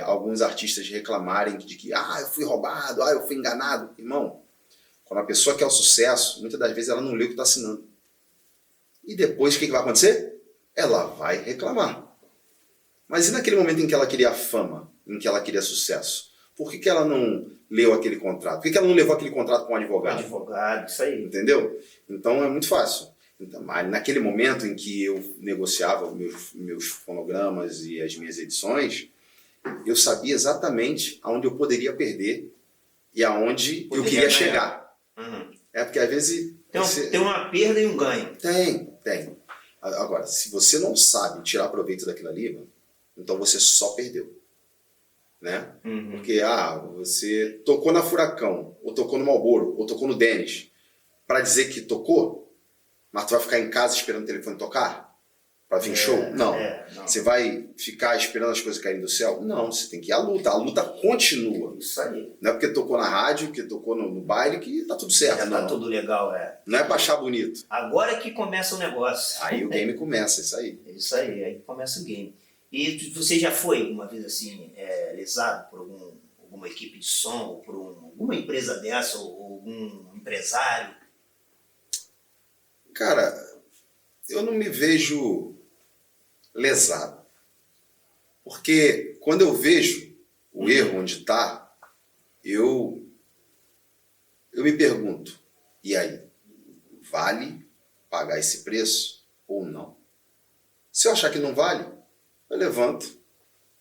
Speaker 2: alguns artistas reclamarem de que eu fui roubado, eu fui enganado. Irmão, quando a pessoa quer o sucesso, muitas das vezes ela não lê o que está assinando. E depois o que vai acontecer? Ela vai reclamar. Mas e naquele momento em que ela queria fama, em que ela queria sucesso? Por que ela não leu aquele contrato? Por que ela não levou aquele contrato com um advogado?
Speaker 1: Advogado, isso aí.
Speaker 2: Entendeu? Então é muito fácil. Então, naquele momento em que eu negociava meus fonogramas e as minhas edições, eu sabia exatamente aonde eu poderia perder e aonde eu queria chegar. Porque às vezes...
Speaker 1: Tem uma perda e um ganho.
Speaker 2: Tem. Agora, se você não sabe tirar proveito daquilo ali, então você só perdeu. Né? Porque você tocou na Furacão, ou tocou no Marlboro, ou tocou no Dennis, para dizer que tocou, mas tu vai ficar em casa esperando o telefone tocar? Para vir show? Não. Você vai ficar esperando as coisas caírem do céu? Não, você tem que ir à luta. A luta continua.
Speaker 1: Isso aí.
Speaker 2: Não é porque tocou na rádio, que tocou no baile, que tá tudo certo.
Speaker 1: Já tá tudo legal,
Speaker 2: Não é pra achar bonito.
Speaker 1: Agora é que começa o negócio.
Speaker 2: Aí o game começa, isso aí.
Speaker 1: Isso aí começa o game. E você já foi alguma vez assim, lesado por alguma equipe de som, ou por alguma empresa dessa, ou algum empresário?
Speaker 2: Cara, eu não me vejo lesado. Porque quando eu vejo o erro onde está, eu me pergunto, e aí, vale pagar esse preço ou não? Se eu achar que não vale, eu levanto,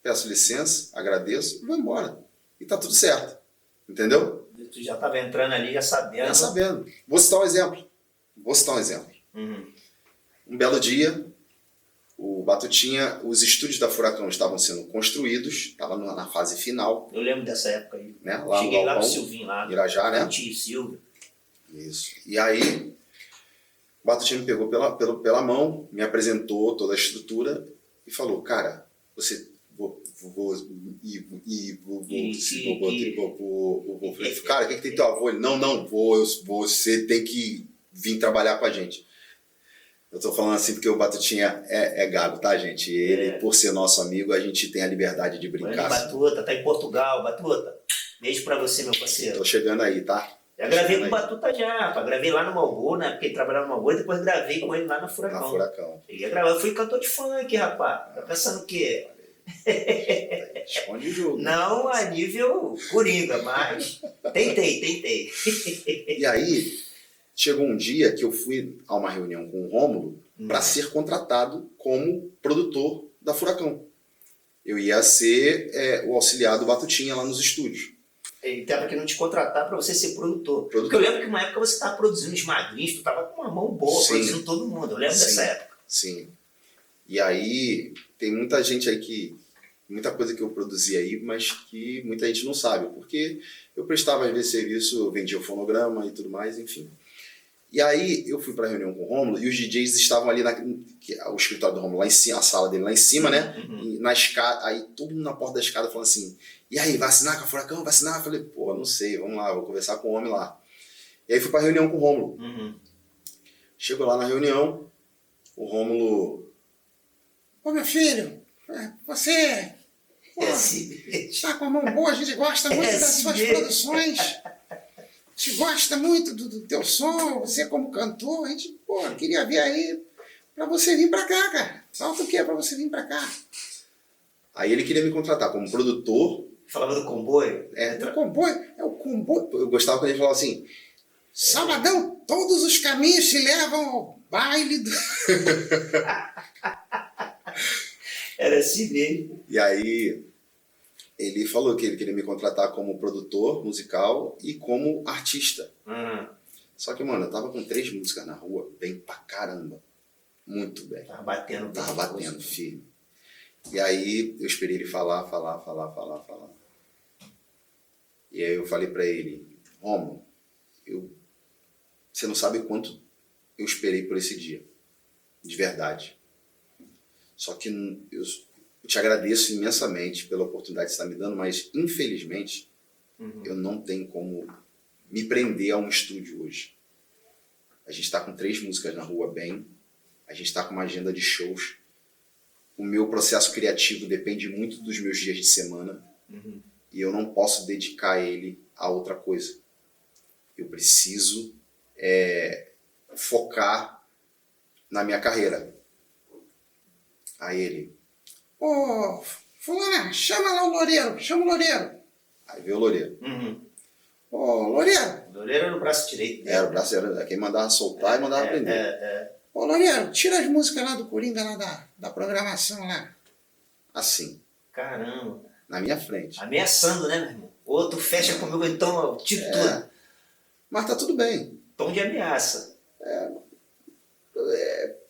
Speaker 2: peço licença, agradeço e vou embora. E tá tudo certo. Entendeu?
Speaker 1: Tu já estava entrando ali, já sabendo.
Speaker 2: Já sabendo. Vou citar um exemplo. Um belo dia, o Batutinha, os estúdios da Furacão estavam sendo construídos, estava na fase final.
Speaker 1: Eu lembro dessa época aí.
Speaker 2: Né? Lá
Speaker 1: cheguei lá no Silvinho, lá.
Speaker 2: Irajá, né?
Speaker 1: O tio Silvio.
Speaker 2: Isso. E aí, o Batutinha me pegou pela mão, me apresentou toda a estrutura e falou, cara, você... Cara, o que tem teu avô? Ele, não, você tem que vir trabalhar com a gente. Eu tô falando assim porque o Batutinha é gago, tá, gente? Ele, por ser nosso amigo, a gente tem a liberdade de brincar.
Speaker 1: Batuta, tá em Portugal, Batuta. Beijo pra você, meu parceiro.
Speaker 2: Tô chegando aí, tá?
Speaker 1: Já gravei com o Batuta já, gravei lá no Marlboro, né? Porque ele trabalhava no Marlboro, e depois gravei com ele lá na Furacão.
Speaker 2: Na Furacão.
Speaker 1: Eu fui cantor de funk, rapaz. Tá pensando o quê?
Speaker 2: Esconde o jogo.
Speaker 1: Não a nível coringa, mas tentei.
Speaker 2: E aí, chegou um dia que eu fui a uma reunião com o Rômulo para ser contratado como produtor da Furacão. Eu ia ser o auxiliar do Batutinha lá nos estúdios.
Speaker 1: Ele estava querendo te contratar para você ser produtor. Porque eu lembro que uma época você estava produzindo os magrinhos, tu estava com uma mão boa, produzindo todo mundo. Eu lembro dessa época.
Speaker 2: Sim. E aí, tem muita gente aí muita coisa que eu produzi aí, mas que muita gente não sabe, porque eu prestava às vezes serviço, eu vendia o fonograma e tudo mais, enfim. E aí eu fui para a reunião com o Rômulo e os DJs estavam ali, o escritório do Rômulo lá em cima, a sala dele lá em cima, né? E na escada, aí todo mundo na porta da escada falando assim, e aí, vai assinar com a Furacão? Vai assinar? Eu falei, pô, não sei, vamos lá, vou conversar com o homem lá. E aí fui para a reunião com o Rômulo. Chegou lá na reunião, o Rômulo... Ô, meu filho, você está com a mão boa, a gente gosta muito das suas produções, a gente gosta muito do teu som, você como cantor, a gente, queria ver aí para você vir para cá, cara. Falta o que para você vir para cá? Aí ele queria me contratar como produtor.
Speaker 1: Falava do comboio?
Speaker 2: Do comboio, o comboio. Eu gostava quando ele falava assim, sabadão, todos os caminhos te levam ao baile do...
Speaker 1: Era assim mesmo.
Speaker 2: E aí, ele falou que ele queria me contratar como produtor musical e como artista. Só que, mano, eu tava com 3 músicas na rua, bem pra caramba. Muito bem.
Speaker 1: Tava batendo.
Speaker 2: Tava batendo, firme. E aí, eu esperei ele falar. E aí eu falei pra ele, Romulo, você não sabe quanto eu esperei por esse dia. De verdade. Só que eu te agradeço imensamente pela oportunidade que você está me dando, mas infelizmente eu não tenho como me prender a um estúdio hoje. A gente está com 3 músicas na rua bem, a gente está com uma agenda de shows o meu processo criativo depende muito dos meus dias de semana e eu não posso dedicar ele a outra coisa. Eu preciso focar na minha carreira. Aí ele, ô, fulana, chama lá o Loureiro, chama o Loureiro. Aí veio o Loureiro. Ô, Loureiro.
Speaker 1: Loureiro era o braço direito dele.
Speaker 2: Era o braço, era quem mandava soltar e mandava prender. Ô, Loureiro, tira as músicas lá do Coringa, lá da programação lá. Assim.
Speaker 1: Caramba.
Speaker 2: Na minha frente.
Speaker 1: Ameaçando, né, meu irmão? Outro fecha comigo, então eu tiro tudo.
Speaker 2: Mas tá tudo bem.
Speaker 1: Tom de ameaça.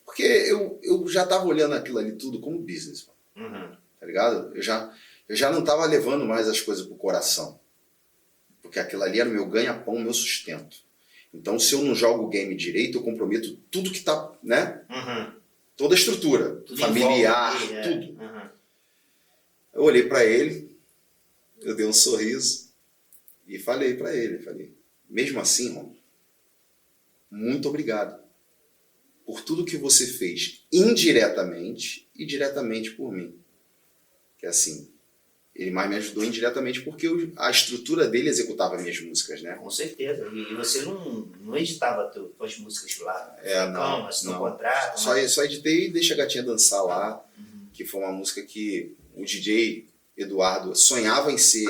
Speaker 2: Porque eu já tava olhando aquilo ali tudo como business, tá ligado? Eu já não tava levando mais as coisas pro coração. Porque aquilo ali era o meu ganha-pão, o meu sustento. Então, se eu não jogo o game direito, eu comprometo tudo que tá, né? Toda a estrutura, tudo familiar, tudo. Eu olhei pra ele, eu dei um sorriso e falei pra ele, mesmo assim, Romulo, muito obrigado por tudo que você fez indiretamente e diretamente por mim. Que assim, ele mais me ajudou indiretamente porque a estrutura dele executava minhas músicas, né?
Speaker 1: Com certeza. E você não editava tuas músicas lá?
Speaker 2: Não.
Speaker 1: No contrato?
Speaker 2: Só editei e Deixa a Gatinha Dançar lá, que foi uma música que o DJ Eduardo sonhava em ser...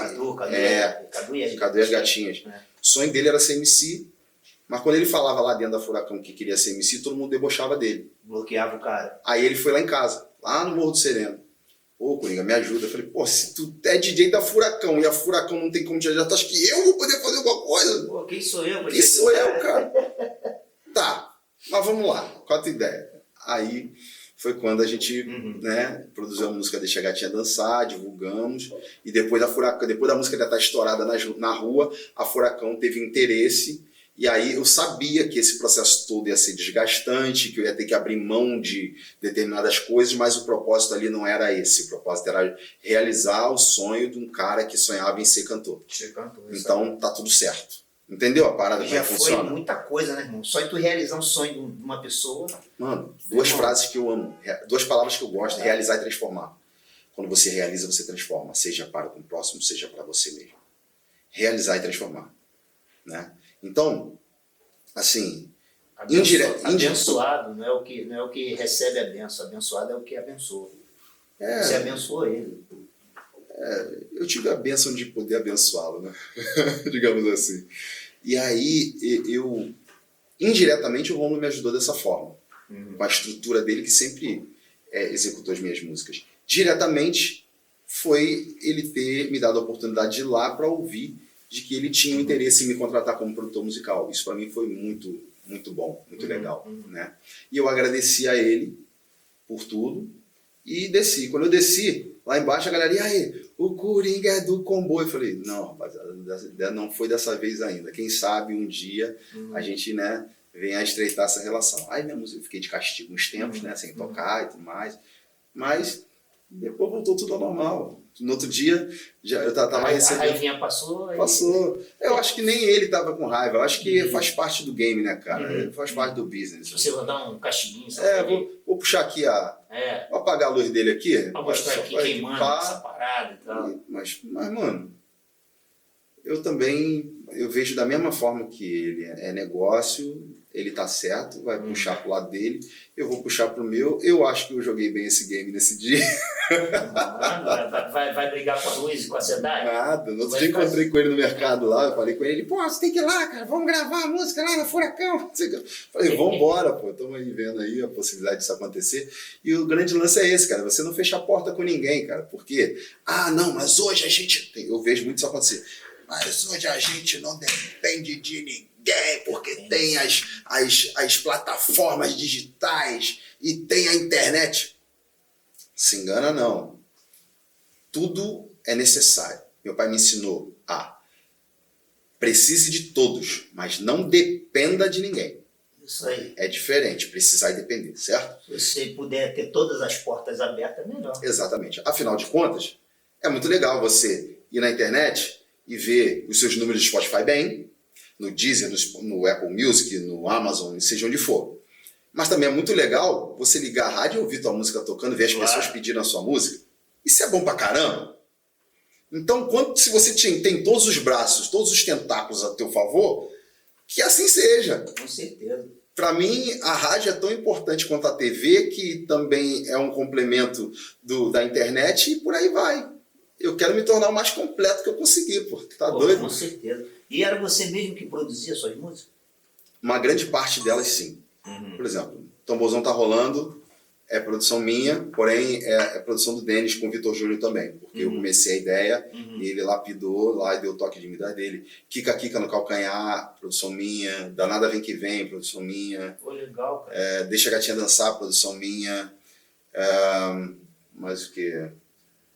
Speaker 2: Cadu e as Gatinhas. O sonho dele era ser MC, mas quando ele falava lá dentro da Furacão que queria ser MC, todo mundo debochava dele.
Speaker 1: Bloqueava o cara.
Speaker 2: Aí ele foi lá em casa, lá no Morro do Sereno. Ô, Coringa, me ajuda. Eu falei, pô, se tu é DJ da Furacão e a Furacão não tem como te ajudar, tu acha que eu vou poder fazer alguma coisa?
Speaker 1: Pô, quem sou eu?
Speaker 2: Quem sou eu, cara? Tá, mas vamos lá, qual a tua ideia? Aí foi quando a gente produziu a música Deixa a Gatinha Dançar, divulgamos, e depois da música já estar estourada na rua, a Furacão teve interesse. E aí eu sabia que esse processo todo ia ser desgastante, que eu ia ter que abrir mão de determinadas coisas, mas o propósito ali não era esse. O propósito era realizar o sonho de um cara que sonhava em ser cantor. Então tá tudo certo. Entendeu a parada como é que funciona?
Speaker 1: Já foi muita coisa, né, irmão? Só em tu realizar um sonho de uma pessoa...
Speaker 2: Mano, duas frases que eu amo, duas palavras que eu gosto, realizar e transformar. Quando você realiza, você transforma, seja para o próximo, seja para você mesmo. Realizar e transformar, né? Então, assim,
Speaker 1: abençoado não é o que recebe a benção, abençoado é o que abençoa. Você abençoou ele.
Speaker 2: Eu tive a bênção de poder abençoá-lo, né? Digamos assim. E aí, indiretamente, o Romulo me ajudou dessa forma, com a estrutura dele que sempre executou as minhas músicas. Diretamente, foi ele ter me dado a oportunidade de ir lá para ouvir de que ele tinha interesse em me contratar como produtor musical. Isso para mim foi muito, muito bom, muito legal, né? E eu agradeci a ele por tudo e desci. Quando eu desci, lá embaixo a galera, e aí, o Coringa é do comboio. Eu falei, não, rapaziada, não foi dessa vez ainda. Quem sabe um dia a gente, né, venha a estreitar essa relação. Aí minha música, eu fiquei de castigo uns tempos, né, sem tocar e tudo mais, mas depois voltou tudo ao normal. No outro dia, eu tava recebendo...
Speaker 1: A raivinha passou?
Speaker 2: Passou. Eu acho que nem ele tava com raiva. Eu acho que faz parte do game, né, cara? Faz parte do business.
Speaker 1: Você vai dar um castiguinho, sabe?
Speaker 2: Vou puxar aqui vou apagar a luz dele aqui.
Speaker 1: Pra mostrar aqui queimando essa parada e tal.
Speaker 2: Mas, mano, eu também... Eu vejo da mesma forma que ele é negócio, ele tá certo, vai puxar pro lado dele, eu vou puxar pro meu. Eu acho que eu joguei bem esse game nesse dia.
Speaker 1: Vai brigar com a luz e com a ansiedade?
Speaker 2: Nada. No outro dia encontrei com ele no mercado lá, eu falei com ele, pô, você tem que ir lá, cara, vamos gravar a música lá na Furacão. Falei, vambora, pô, estamos aí vendo aí a possibilidade disso acontecer. E o grande lance é esse, cara, você não fecha a porta com ninguém, cara, porque, não, mas hoje a gente tem, eu vejo muito isso acontecer, mas hoje a gente não depende de ninguém, porque tem as plataformas digitais e tem a internet. Se engana não. Tudo é necessário. Meu pai me ensinou precise de todos, mas não dependa de ninguém.
Speaker 1: Isso aí.
Speaker 2: É diferente, precisar e depender, certo?
Speaker 1: Se você puder ter todas as portas abertas, é melhor.
Speaker 2: Exatamente. Afinal de contas, é muito legal você ir na internet e ver os seus números de Spotify bem, no Deezer, no Apple Music, no Amazon, seja onde for. Mas também é muito legal você ligar a rádio e ouvir tua música tocando, ver as pessoas pedindo a sua música. Isso é bom pra caramba. Então, se você tem todos os braços, todos os tentáculos a teu favor, que assim seja.
Speaker 1: Com certeza.
Speaker 2: Para mim, a rádio é tão importante quanto a TV, que também é um complemento da internet, e por aí vai. Eu quero me tornar o mais completo que eu conseguir, pô. Tá doido?
Speaker 1: Com certeza. E era você mesmo que produzia suas músicas?
Speaker 2: Uma grande parte delas, sim. Por exemplo, Tamborzão Tá Rolando é produção minha, porém é produção do Denis com o Vitor Júnior também, porque eu comecei a ideia e ele lapidou lá e deu o toque de midagem dele. Kika Kika no Calcanhar, produção minha. Danada Vem Que Vem, produção minha.
Speaker 1: Pô, legal, cara.
Speaker 2: Deixa a Gatinha Dançar, produção minha. Mas o que?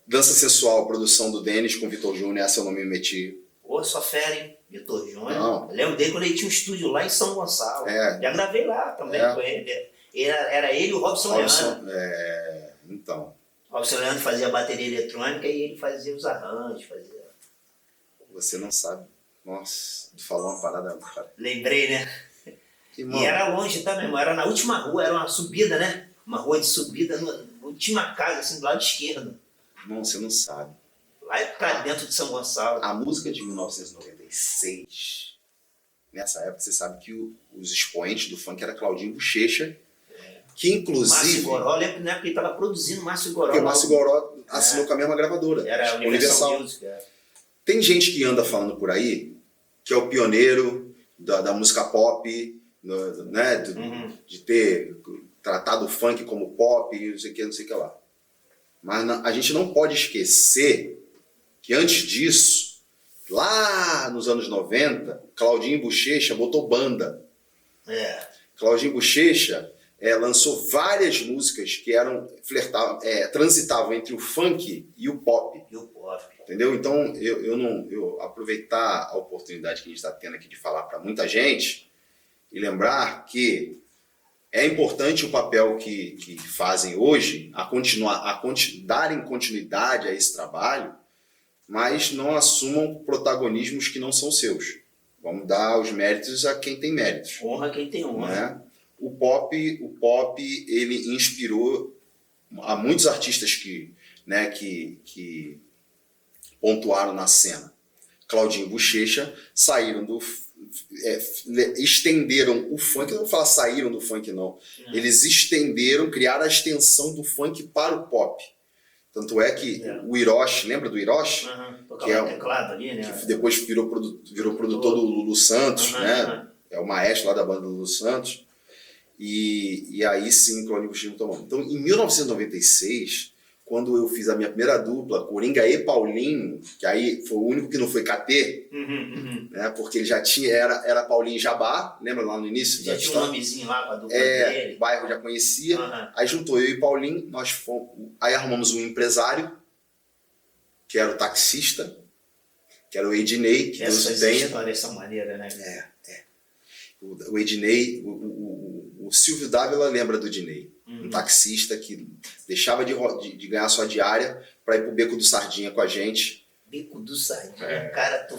Speaker 2: Dança Sensual, produção do Denis com o Vitor Júnior, essa eu não me meti.
Speaker 1: Pô, só fera, hein? Vitor Júnior.
Speaker 2: Não.
Speaker 1: Eu lembro dele quando ele tinha um estúdio lá em São Gonçalo. Já gravei lá também com ele. Era ele e o Robson Leandro.
Speaker 2: Então.
Speaker 1: O Robson Leandro fazia a bateria eletrônica e ele fazia os arranjos.
Speaker 2: Você não sabe. Nossa, tu falou uma parada, cara.
Speaker 1: Lembrei, né? E era longe, tá, meu irmão? Era na última rua, era uma subida, né? Uma rua de subida, na última casa, assim, do lado esquerdo.
Speaker 2: Não, você não sabe.
Speaker 1: Lá pra dentro de São Gonçalo.
Speaker 2: A música de 1996, nessa época, você sabe que os expoentes do funk era Claudinho Bochecha, que inclusive...
Speaker 1: Márcio Goró, lembro que na época ele estava produzindo Márcio Goró.
Speaker 2: Porque o Márcio Goró assinou com a mesma gravadora.
Speaker 1: Era a Universal Music.
Speaker 2: Tem gente que anda falando por aí que é o pioneiro da música pop, né, de ter tratado o funk como pop, não sei o que lá. Mas a gente não pode esquecer que antes disso, lá nos anos 90, Claudinho Bochecha botou banda. Claudinho Bochecha lançou várias músicas que transitavam entre o funk e o pop. Entendeu? Então, eu aproveitar a oportunidade que a gente está tendo aqui de falar para muita gente e lembrar que é importante o papel que fazem hoje, darem continuidade a esse trabalho, mas não assumam protagonismos que não são seus. Vamos dar os méritos a quem tem méritos.
Speaker 1: Honra quem tem honra.
Speaker 2: Né? O pop, ele inspirou a muitos artistas que pontuaram na cena. Claudinho Bochecha estenderam o funk, não vou falar saíram do funk não. Eles criaram a extensão do funk para o pop. Tanto é que o Hiroshi, lembra do Hiroshi?
Speaker 1: Que é teclado ali, né?
Speaker 2: Que depois virou produtor do Lulu Santos, né? É o maestro lá da banda do Lulu Santos. E aí sim, Claudinho Bochecha tomou. Então, em 1996, quando eu fiz a minha primeira dupla, Coringa e Paulinho, que aí foi o único que não foi KT, né, porque ele já tinha, era Paulinho Jabá, lembra lá no início?
Speaker 1: Já tinha um nomezinho lá pra dupla dele.
Speaker 2: O bairro já conhecia. Aí juntou eu e Paulinho, aí arrumamos um empresário, que era o taxista, que era o Ednei, que Deus
Speaker 1: tenha. Essas histórias são maneiras, né?
Speaker 2: O Ednei, o Silvio Dávila lembra do Ednei. Um taxista que deixava de ganhar sua diária para ir pro Beco do Sardinha com a gente.
Speaker 1: Beco do Sardinha? Cara, tu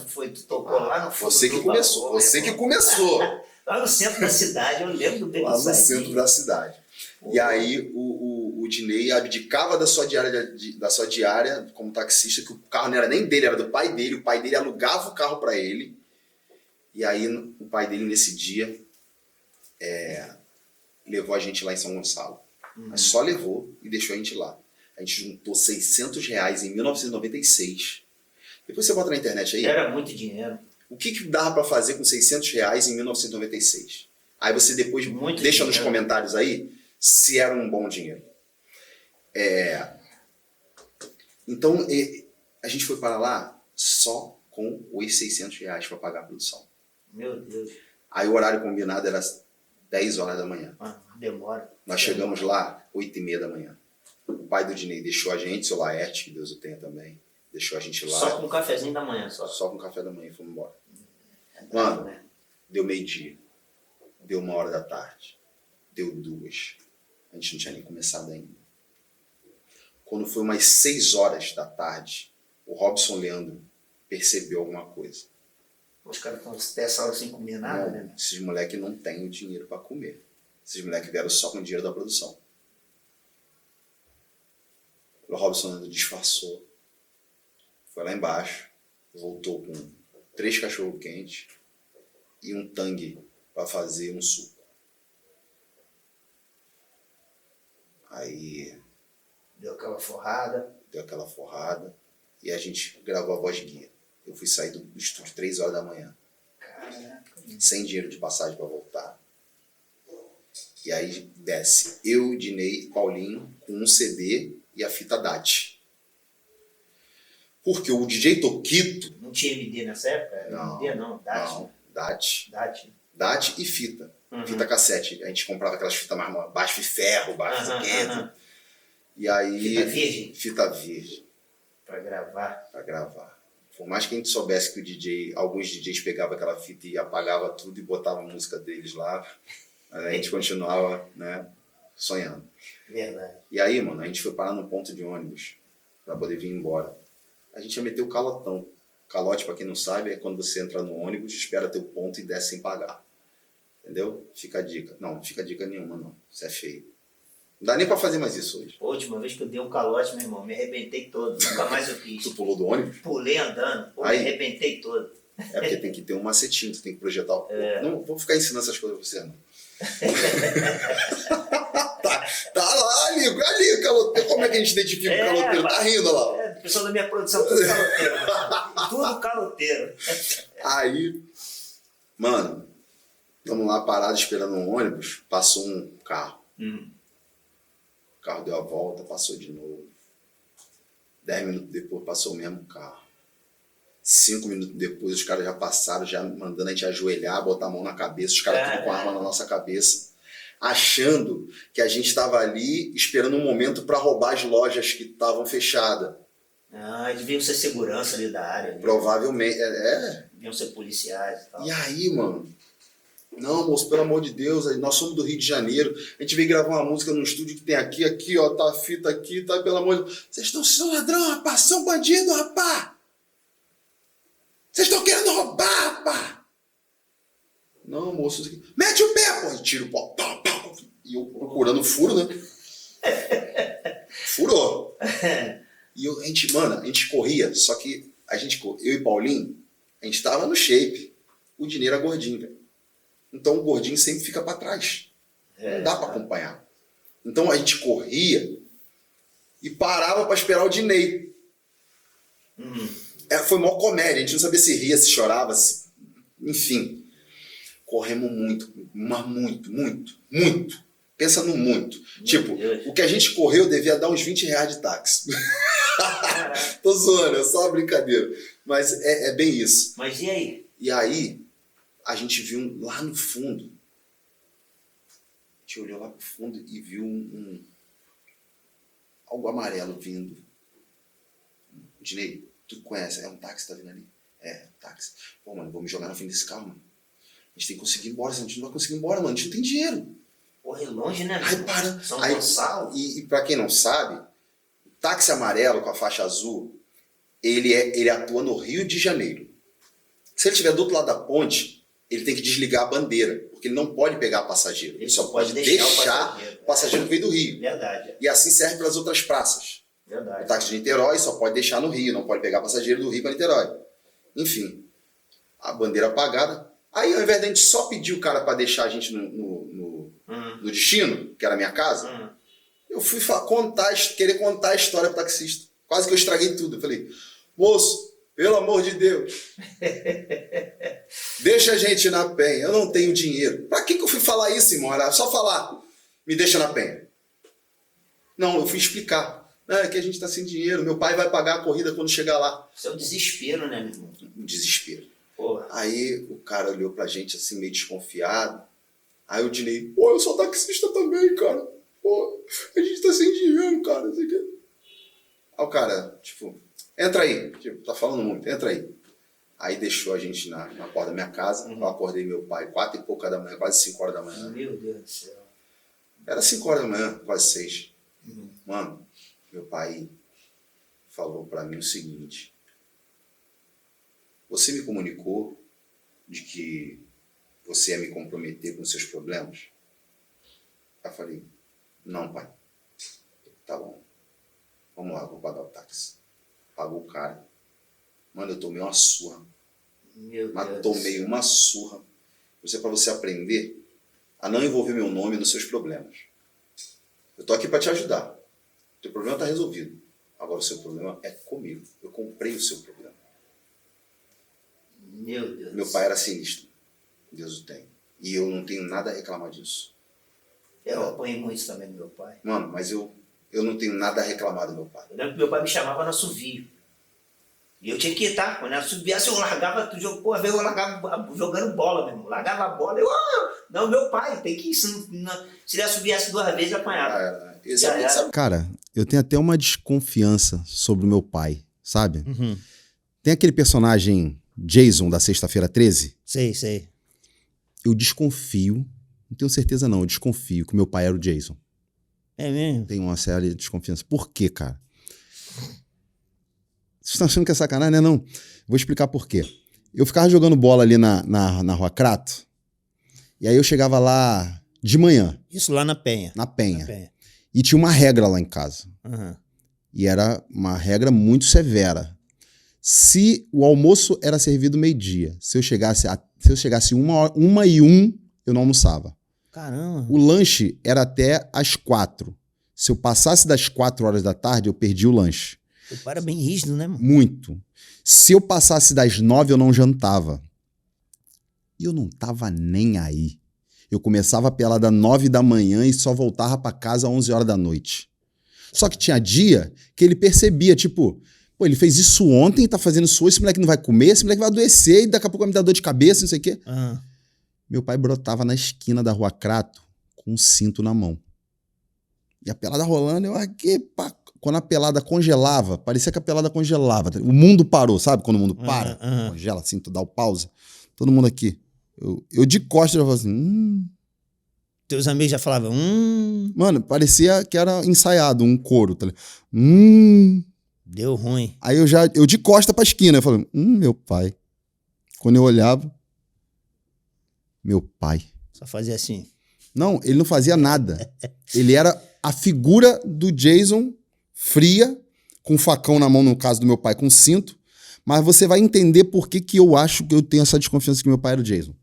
Speaker 1: tocou lá no fundo
Speaker 2: Você que começou, você que começou.
Speaker 1: Lá no centro da cidade, eu lembro do Beco do Sardinha. Lá no
Speaker 2: centro da cidade. E aí o Dinei abdicava da sua diária como taxista, que o carro não era nem dele, era do pai dele. O pai dele alugava o carro para ele. E aí o pai dele nesse dia levou a gente lá em São Gonçalo. Mas só levou e deixou a gente lá. A gente juntou R$600 em 1996. Depois você bota na internet aí.
Speaker 1: Era muito dinheiro.
Speaker 2: O que dava para fazer com R$600 em 1996? Aí você depois deixa nos comentários aí se era um bom dinheiro. Então a gente foi para lá só com os R$600 para pagar a produção.
Speaker 1: Meu Deus.
Speaker 2: Aí o horário combinado era 10 horas da manhã.
Speaker 1: Demora.
Speaker 2: Nós chegamos lá 8h30 da manhã. O pai do Dinei deixou a gente, seu Laerte, que Deus o tenha também, deixou a gente lá.
Speaker 1: Só com um cafezinho da manhã, só?
Speaker 2: Só com café da manhã e fomos embora. Mano, deu meio-dia, deu 1h da tarde, deu 2h. A gente não tinha nem começado ainda. Quando foi umas 6 horas da tarde, o Robson Leandro percebeu alguma coisa.
Speaker 1: Os caras estão essa hora sem comer nada, né?
Speaker 2: Esses moleques não têm o dinheiro para comer. Esses moleques vieram só com o dinheiro da produção. O Robson disfarçou. Foi lá embaixo. Voltou com 3 cachorro-quentes e um tangue para fazer um suco. Aí...
Speaker 1: Deu aquela forrada.
Speaker 2: E a gente gravou a voz guia. Eu fui sair do estúdio 3 horas da manhã.
Speaker 1: Caraca.
Speaker 2: Sem dinheiro de passagem para voltar. E aí desce eu, Dinei e Paulinho com um CD e a fita DAT. Porque o DJ Toquito...
Speaker 1: Não tinha MD nessa época?
Speaker 2: Não,
Speaker 1: MD não, DAT.
Speaker 2: Não, DAT.
Speaker 1: DAT
Speaker 2: E fita. Fita cassete. A gente comprava aquelas fitas mais baixo de ferro, baixo de quente. E aí...
Speaker 1: Fita virgem?
Speaker 2: Fita virgem.
Speaker 1: Pra gravar.
Speaker 2: Por mais que a gente soubesse que alguns DJs pegavam aquela fita e apagava tudo e botavam a música deles lá, a gente continuava, né, sonhando.
Speaker 1: Verdade.
Speaker 2: E aí, mano, a gente foi parar num ponto de ônibus pra poder vir embora. A gente ia meter o calotão. Calote, pra quem não sabe, é quando você entra no ônibus, espera teu ponto e desce sem pagar. Entendeu? Fica a dica. Não fica dica nenhuma, não. Isso é feio. Não dá nem pra fazer mais isso hoje.
Speaker 1: A última vez que eu dei um calote, meu irmão, me arrebentei todo. Nunca mais eu quis.
Speaker 2: Tu pulou do ônibus?
Speaker 1: Pulei andando. Pô, me arrebentei todo.
Speaker 2: É porque tem que ter um macetinho, tu tem que projetar o corpo. Não vou ficar ensinando essas coisas pra você, não. tá lá, ali, o caloteiro. Como é que a gente identifica o caloteiro? Tá rindo lá.
Speaker 1: O pessoal da minha produção, tudo caloteiro. Tudo caloteiro.
Speaker 2: Aí, mano, estamos lá parados esperando um ônibus, passou um carro. O carro deu a volta, passou de novo. 10 minutos depois passou o mesmo carro. 5 minutos depois os caras já passaram, já mandando a gente ajoelhar, botar a mão na cabeça, os caras tudo com a arma na nossa cabeça, achando que a gente estava ali esperando um momento para roubar as lojas que estavam fechadas.
Speaker 1: Deviam ser segurança ali da área.
Speaker 2: Provavelmente,
Speaker 1: Deviam ser policiais e tal.
Speaker 2: E aí, mano, não, moço, pelo amor de Deus, nós somos do Rio de Janeiro, a gente veio gravar uma música num estúdio que tem aqui, ó, tá a fita aqui, tá, pelo amor de Deus. Vocês estão sendo ladrão, rapaz, são bandido, rapaz. Vocês estão querendo roubar, rapaz. Não, moço, mete o pé, pô, e tira o pó, e eu procurando o furo, né? Furou. E a gente corria, só que eu e Paulinho, a gente tava no shape, o Dinei era gordinho, velho. Então o gordinho sempre fica para trás. Não dá para acompanhar. Então a gente corria e parava para esperar o Dinei. Foi mó comédia, a gente não sabia se ria, se chorava, enfim. Corremos muito, mas muito. Pensa no muito. Tipo, o que a gente correu devia dar uns 20 reais de táxi. Tô zoando, é só uma brincadeira. Mas é bem isso.
Speaker 1: Mas e aí?
Speaker 2: E aí, a gente viu lá no fundo. A gente olhou lá pro fundo e viu algo amarelo vindo. Dinei, tu conhece? É um táxi que tá vindo ali? É, um táxi. Pô, mano, vou me jogar na frente desse carro, mano. A gente tem que conseguir ir embora, senão a gente não vai conseguir ir embora, mano. A gente não tem dinheiro.
Speaker 1: Porra, é longe, né?
Speaker 2: Aí para.
Speaker 1: São Gonçalo.
Speaker 2: E pra quem não sabe, o táxi amarelo com a faixa azul, ele atua no Rio de Janeiro. Se ele estiver do outro lado da ponte, ele tem que desligar a bandeira, porque ele não pode pegar passageiro. Ele só pode deixar o passageiro que veio do Rio.
Speaker 1: Verdade.
Speaker 2: E assim serve para as outras praças.
Speaker 1: Verdade.
Speaker 2: O táxi de Niterói só pode deixar no Rio, não pode pegar passageiro do Rio para Niterói. Enfim, a bandeira apagada. Aí, ao invés de a gente só pedir o cara para deixar a gente no destino, que era a minha casa, eu fui querer contar a história pro taxista. Quase que eu estraguei tudo. Eu falei, moço, pelo amor de Deus, deixa a gente na penha, eu não tenho dinheiro. Pra que eu fui falar isso, irmão? Era só falar, me deixa na penha. Não, eu fui explicar. É que a gente tá sem dinheiro, meu pai vai pagar a corrida quando chegar lá.
Speaker 1: Isso é um desespero, né, meu irmão?
Speaker 2: Um desespero.
Speaker 1: Porra.
Speaker 2: Aí o cara olhou pra gente assim, meio desconfiado. Aí o Dinei, pô, eu sou taxista também, cara. Pô, a gente tá sem dinheiro, cara. Aí o cara, tipo, entra aí. Tipo, tá falando muito, entra aí. Aí deixou a gente na porta da minha casa. Eu acordei meu pai 4 e pouca da manhã, quase 5 horas da manhã.
Speaker 1: Meu Deus do céu.
Speaker 2: Era 5 horas da manhã, quase 6. Mano, meu pai falou pra mim o seguinte. Você me comunicou de que você ia me comprometer com seus problemas? Aí eu falei, não, pai. Tá bom. Vamos lá, vou pagar o táxi. Pagou o cara. Mano, eu tomei uma surra. Mas tomei uma surra. Isso é pra você aprender a não envolver meu nome nos seus problemas. Eu tô aqui pra te ajudar. O teu problema tá resolvido. Agora o seu problema é comigo. Eu comprei o seu problema.
Speaker 1: Meu Deus.
Speaker 2: Meu pai era sinistro. Deus o tem. E eu não tenho nada a reclamar disso.
Speaker 1: Eu apanhei muito também do meu pai.
Speaker 2: Mano, mas eu não tenho nada a reclamar do meu pai.
Speaker 1: Eu lembro que meu pai me chamava no assovio. E eu tinha que ir, tá? Quando eu assoviasse, eu largava do jogo. Pô, às vezes eu largava jogando bola mesmo. Largava a bola e eu... Não, meu pai, tem que ir. Se ele assoviasse 2 vezes, eu apanhava.
Speaker 3: Cara, eu tenho até uma desconfiança sobre o meu pai, sabe?
Speaker 4: Uhum.
Speaker 3: Tem aquele personagem Jason da Sexta-feira 13?
Speaker 4: Sei.
Speaker 3: Eu desconfio, não tenho certeza não, eu desconfio que meu pai era o Jason.
Speaker 4: É mesmo?
Speaker 3: Tenho uma séria desconfiança. Por quê, cara? Vocês estão achando que é sacanagem, né? Não. Vou explicar por quê. Eu ficava jogando bola ali na Rua Crato, e aí eu chegava lá de manhã.
Speaker 4: Isso lá na Penha.
Speaker 3: Na Penha. E tinha uma regra lá em casa.
Speaker 4: Uhum.
Speaker 3: E era uma regra muito severa. Se o almoço era servido meio-dia, se eu chegasse 1h01, eu não almoçava.
Speaker 4: Caramba.
Speaker 3: O lanche era até às 4. Se eu passasse das 4 horas da tarde, eu perdi o lanche.
Speaker 4: O pai era bem rígido, né, mano?
Speaker 3: Muito. Se eu passasse das 9, eu não jantava. E eu não tava nem aí. Eu começava a pelada às 9 da manhã e só voltava pra casa às 11 horas da noite. Só que tinha dia que ele percebia, tipo, pô, ele fez isso ontem, tá fazendo isso hoje, esse moleque não vai comer, esse moleque vai adoecer e daqui a pouco vai me dar dor de cabeça, não sei o quê.
Speaker 4: Uhum.
Speaker 3: Meu pai brotava na esquina da Rua Crato com um cinto na mão. E a pelada rolando, eu aqui, pá. Quando a pelada congelava, parecia que a pelada congelava. O mundo parou, sabe? Quando o mundo para, congela assim, tu dá o pausa. Todo mundo aqui. Eu de costas, eu falava assim...
Speaker 4: Teus amigos já falavam...
Speaker 3: Mano, parecia que era ensaiado, um coro. Tá ligado?
Speaker 4: Deu ruim.
Speaker 3: Aí eu de costa pra esquina, eu falei, meu pai. Quando eu olhava, meu pai.
Speaker 4: Só fazia assim.
Speaker 3: Não, ele não fazia nada. Ele era a figura do Jason... fria, com facão na mão, no caso do meu pai, com cinto, mas você vai entender por que eu acho que eu tenho essa desconfiança que meu pai era o Jason.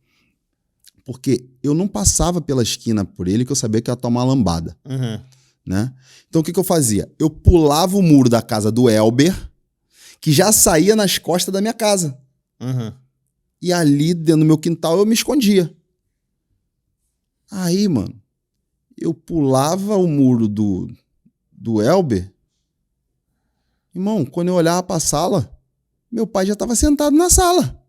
Speaker 3: Porque eu não passava pela esquina por ele que eu sabia que ia tomar uma lambada.
Speaker 4: Uhum.
Speaker 3: Né? Então o que eu fazia? Eu pulava o muro da casa do Elber, que já saía nas costas da minha casa.
Speaker 4: Uhum.
Speaker 3: E ali, dentro do meu quintal, eu me escondia. Aí, mano, eu pulava o muro do Elber. Irmão, quando eu olhava pra sala, meu pai já tava sentado na sala.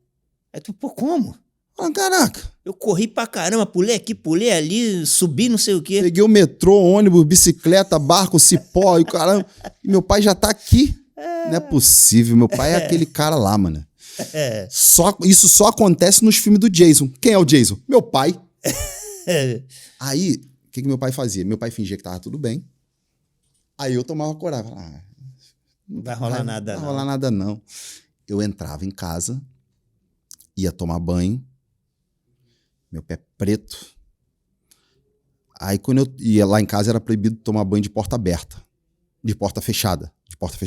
Speaker 4: Aí tu, pô, como?
Speaker 3: Ah, caraca.
Speaker 4: Eu corri pra caramba, pulei aqui, pulei ali, subi não sei o quê.
Speaker 3: Peguei o metrô, ônibus, bicicleta, barco, cipó e o caramba. E meu pai já tá aqui. Não é possível, meu pai é aquele cara lá, mano. Isso só acontece nos filmes do Jason. Quem é o Jason? Meu pai. Aí, o que meu pai fazia? Meu pai fingia que tava tudo bem. Aí eu tomava coragem.
Speaker 4: Não vai rolar nada,
Speaker 3: não. Não vai rolar nada, não. Eu entrava em casa, ia tomar banho, meu pé preto. Aí quando eu ia lá em casa era proibido tomar banho de porta aberta, de porta fechada. A porta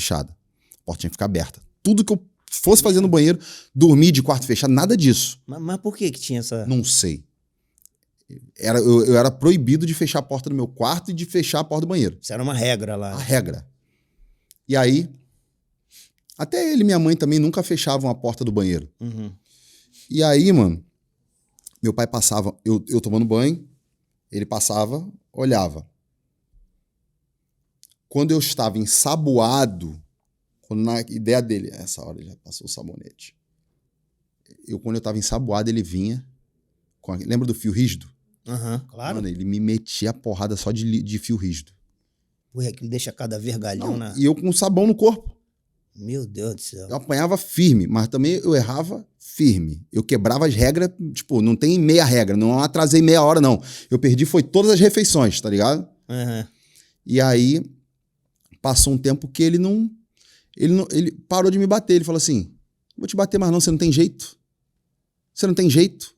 Speaker 3: tinha que ficar aberta. Tudo que eu fosse fazer no banheiro, dormir de quarto fechado, nada disso.
Speaker 4: Mas por que tinha essa...
Speaker 3: Não sei. Eu era proibido de fechar a porta do meu quarto e de fechar a porta do banheiro.
Speaker 4: Isso era uma regra lá.
Speaker 3: A regra. E aí, até ele e minha mãe também nunca fechavam a porta do banheiro.
Speaker 4: Uhum.
Speaker 3: E aí, mano, meu pai passava, eu tomando banho, ele passava, olhava. Quando eu estava ensaboado, quando na ideia dele, essa hora já passou o sabonete. Quando eu estava ensaboado, ele vinha, lembra do fio rígido?
Speaker 4: Claro.
Speaker 3: Mano, ele me metia a porrada só de fio rígido.
Speaker 4: Porra, que ele deixa cada vergalhão na...
Speaker 3: E eu com sabão no corpo.
Speaker 4: Meu Deus do céu.
Speaker 3: Eu apanhava firme, mas também eu errava firme. Eu quebrava as regras, tipo, não tem meia regra, não atrasei meia hora, não. Eu perdi, foi todas as refeições, tá ligado?
Speaker 4: Uhum.
Speaker 3: E aí, passou um tempo que ele parou de me bater. Ele falou assim, não vou te bater mais não, você não tem jeito. Você não tem jeito.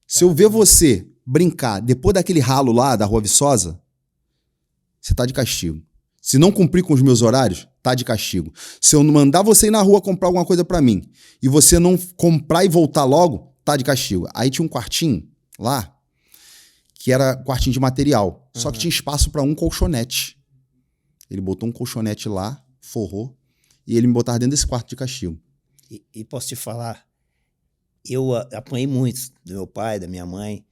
Speaker 3: Se eu ver você brincar depois daquele ralo lá da Rua Viçosa, você tá de castigo. Se não cumprir com os meus horários, tá de castigo. Se eu mandar você ir na rua comprar alguma coisa pra mim e você não comprar e voltar logo, tá de castigo. Aí tinha um quartinho lá, que era quartinho de material. Só que tinha espaço pra um colchonete. Ele botou um colchonete lá, forrou, e ele me botava dentro desse quarto de castigo.
Speaker 4: E posso te falar, eu apanhei muito do meu pai, da minha mãe,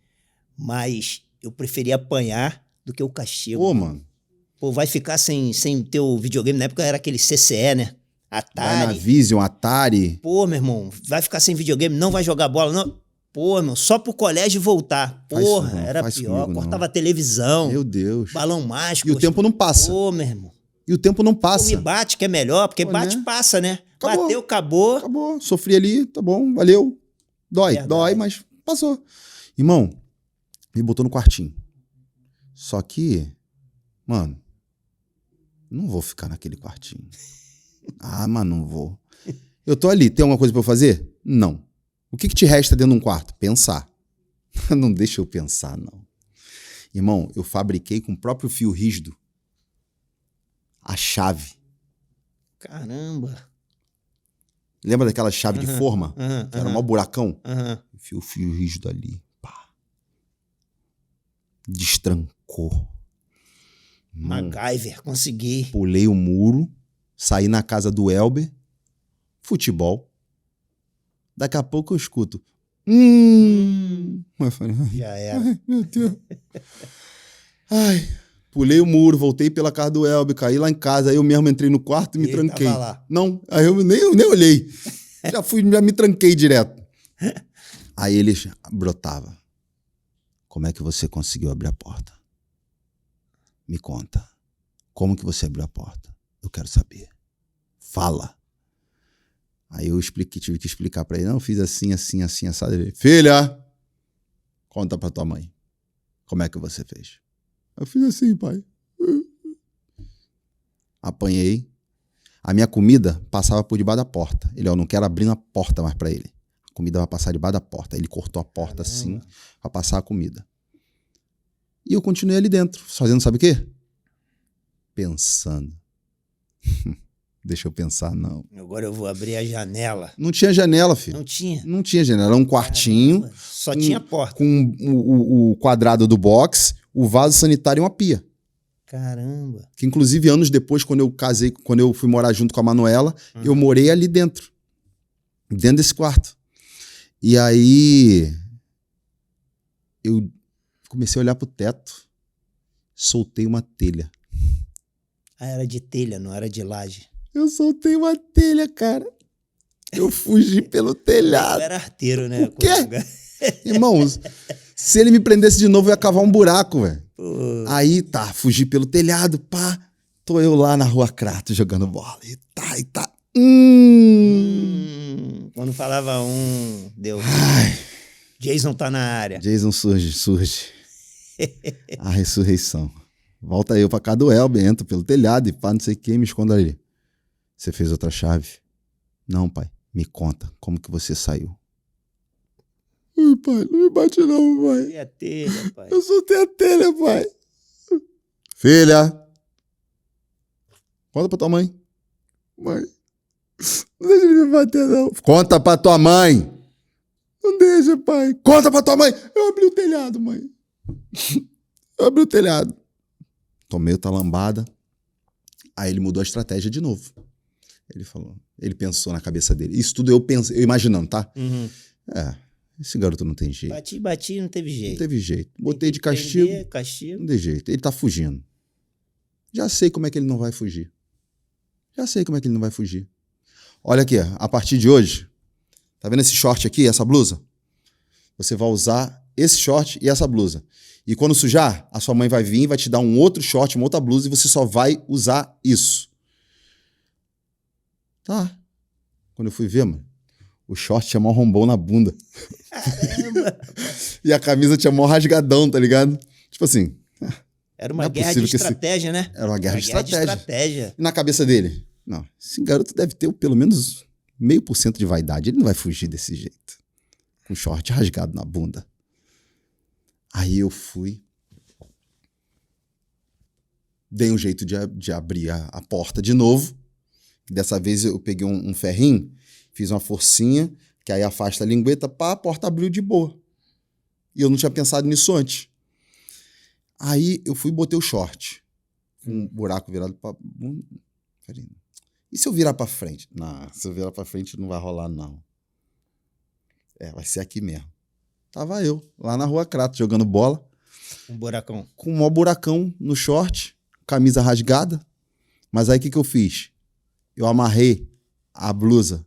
Speaker 4: mas eu preferia apanhar do que o castigo.
Speaker 3: Pô, mano.
Speaker 4: Pô, vai ficar sem ter o videogame. Na época era aquele CCE, né? Atari.
Speaker 3: Dynavision, Atari.
Speaker 4: Pô, meu irmão, vai ficar sem videogame, não vai jogar bola, não. Pô, meu, só pro colégio voltar. Porra, era pior. Cortava a televisão.
Speaker 3: Meu Deus.
Speaker 4: Balão mágico.
Speaker 3: E o tempo não passa.
Speaker 4: Pô, meu irmão.
Speaker 3: E o tempo não passa.
Speaker 4: Pô, me bate, que é melhor, porque bate,
Speaker 3: né?
Speaker 4: passa, né?
Speaker 3: Acabou.
Speaker 4: Bateu, acabou.
Speaker 3: Acabou. Sofri ali, tá bom, valeu. Dói,
Speaker 4: Verdade.
Speaker 3: dói, mas passou. Irmão, me botou no quartinho. Só que, mano, não vou ficar naquele quartinho. Ah, mas não vou. Eu tô ali, tem alguma coisa pra eu fazer? Não. O que te resta dentro de um quarto? Pensar. Não deixa eu pensar, não. Irmão, eu fabriquei com o próprio fio rígido a chave.
Speaker 4: Caramba.
Speaker 3: Lembra daquela chave de forma? Que era um buracão? Enfio o fio rígido ali. Pá. Destrancou.
Speaker 4: MacGyver, consegui.
Speaker 3: Pulei o muro, saí na casa do Elber, futebol. Daqui a pouco eu escuto. Eu falei,
Speaker 4: Já era.
Speaker 3: ai, meu Deus. Ai. Pulei o muro, voltei pela casa do Elber, caí lá em casa, aí eu mesmo entrei no quarto e me tranquei.
Speaker 4: Tava lá.
Speaker 3: Não, aí eu nem olhei. Já me tranquei direto. Aí ele brotava. Como é que você conseguiu abrir a porta? Me conta. Como que você abriu a porta? Eu quero saber. Fala. Aí eu tive que explicar pra ele. Não, eu fiz assim, assado. Ele, filha, conta pra tua mãe. Como é que você fez? Eu fiz assim, pai. Apanhei. A minha comida passava por debaixo da porta. Ele, eu não quero abrir a porta mais pra ele. A comida vai passar debaixo da porta. Ele cortou a porta assim pra passar a comida. E eu continuei ali dentro, fazendo sabe o quê? Pensando. Deixa eu pensar, não.
Speaker 4: Agora eu vou abrir a janela.
Speaker 3: Não tinha janela, filho.
Speaker 4: Não tinha?
Speaker 3: Não tinha janela. Era um quartinho.
Speaker 4: Caramba, só tinha porta.
Speaker 3: Com o quadrado do box, o vaso sanitário e uma pia.
Speaker 4: Caramba.
Speaker 3: Que inclusive anos depois, quando eu casei, quando eu fui morar junto com a Manuela, eu morei ali dentro. Dentro desse quarto. E aí eu comecei a olhar pro teto, soltei uma telha.
Speaker 4: Ah, era de telha, não era de laje.
Speaker 3: Eu soltei uma telha, cara. Eu fugi pelo telhado.
Speaker 4: Eu era arteiro, né?
Speaker 3: O quê? Irmãos, se ele me prendesse de novo, eu ia cavar um buraco, velho. Aí, tá, fugi pelo telhado, pá. Tô eu lá na Rua Crato jogando bola. E tá.
Speaker 4: Quando falava deu.
Speaker 3: Ai.
Speaker 4: Jason tá na área.
Speaker 3: Jason surge. A ressurreição. Volta eu pra casa do Elber, entro pelo telhado e pá, não sei quem, me escondo ali. Você fez outra chave? Não, pai. Me conta, como que você saiu? Ai, pai, não me bate não, pai.
Speaker 4: E a telha, pai.
Speaker 3: Eu soltei a telha, pai. Filha. Conta pra tua mãe. Mãe. Não deixa ele me bater, não. Conta pra tua mãe. Não deixa, pai. Conta pra tua mãe. Eu abri o telhado, mãe. Eu abri o telhado. Tomei outra lambada. Aí ele mudou a estratégia de novo. Ele falou. Ele pensou na cabeça dele. Isso tudo eu imaginando, tá? Esse garoto não tem jeito.
Speaker 4: Bati, não teve jeito.
Speaker 3: Não teve jeito. Botei de castigo. Não tem jeito. Ele tá fugindo. Já sei como é que ele não vai fugir. Olha aqui, a partir de hoje, tá vendo esse short aqui, essa blusa? Você vai usar esse short e essa blusa. E quando sujar, a sua mãe vai vir e vai te dar um outro short, uma outra blusa, e você só vai usar isso. Tá. Quando eu fui ver, mano, o short tinha mó rombão na bunda.
Speaker 4: Caramba.
Speaker 3: E a camisa tinha mó rasgadão, tá ligado? Tipo assim.
Speaker 4: Era uma guerra de estratégia, né?
Speaker 3: Era uma guerra de
Speaker 4: estratégia.
Speaker 3: E na cabeça dele? Não, esse garoto deve ter pelo menos 0,5% de vaidade. Ele não vai fugir desse jeito. Com short rasgado na bunda. Aí eu fui, dei um jeito de abrir a porta de novo. Dessa vez eu peguei um ferrinho, fiz uma forcinha, que aí afasta a lingueta, pá, a porta abriu de boa. E eu não tinha pensado nisso antes. Aí eu fui e botei o short. Um buraco virado pra... Falei, e se eu virar pra frente? Não, se eu virar pra frente não vai rolar, não. Vai ser aqui mesmo. Tava eu, lá na Rua Crato, jogando bola.
Speaker 4: Um buracão.
Speaker 3: Com um maior buracão no short, camisa rasgada. Mas aí o que eu fiz? Eu amarrei a blusa.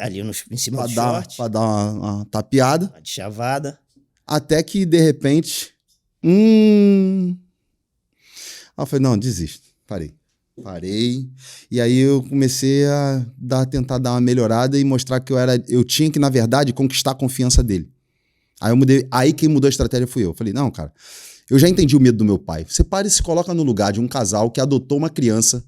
Speaker 4: Ali em cima do short.
Speaker 3: Pra dar uma tapeada.
Speaker 4: Uma de chavada.
Speaker 3: Até que, de repente... Aí eu falei, não, desisto. Parei. E aí eu comecei a tentar dar uma melhorada e mostrar que eu tinha que, na verdade, conquistar a confiança dele. Aí eu mudei. Aí quem mudou a estratégia fui eu. Falei, não, cara, eu já entendi o medo do meu pai. Você para e se coloca no lugar de um casal que adotou uma criança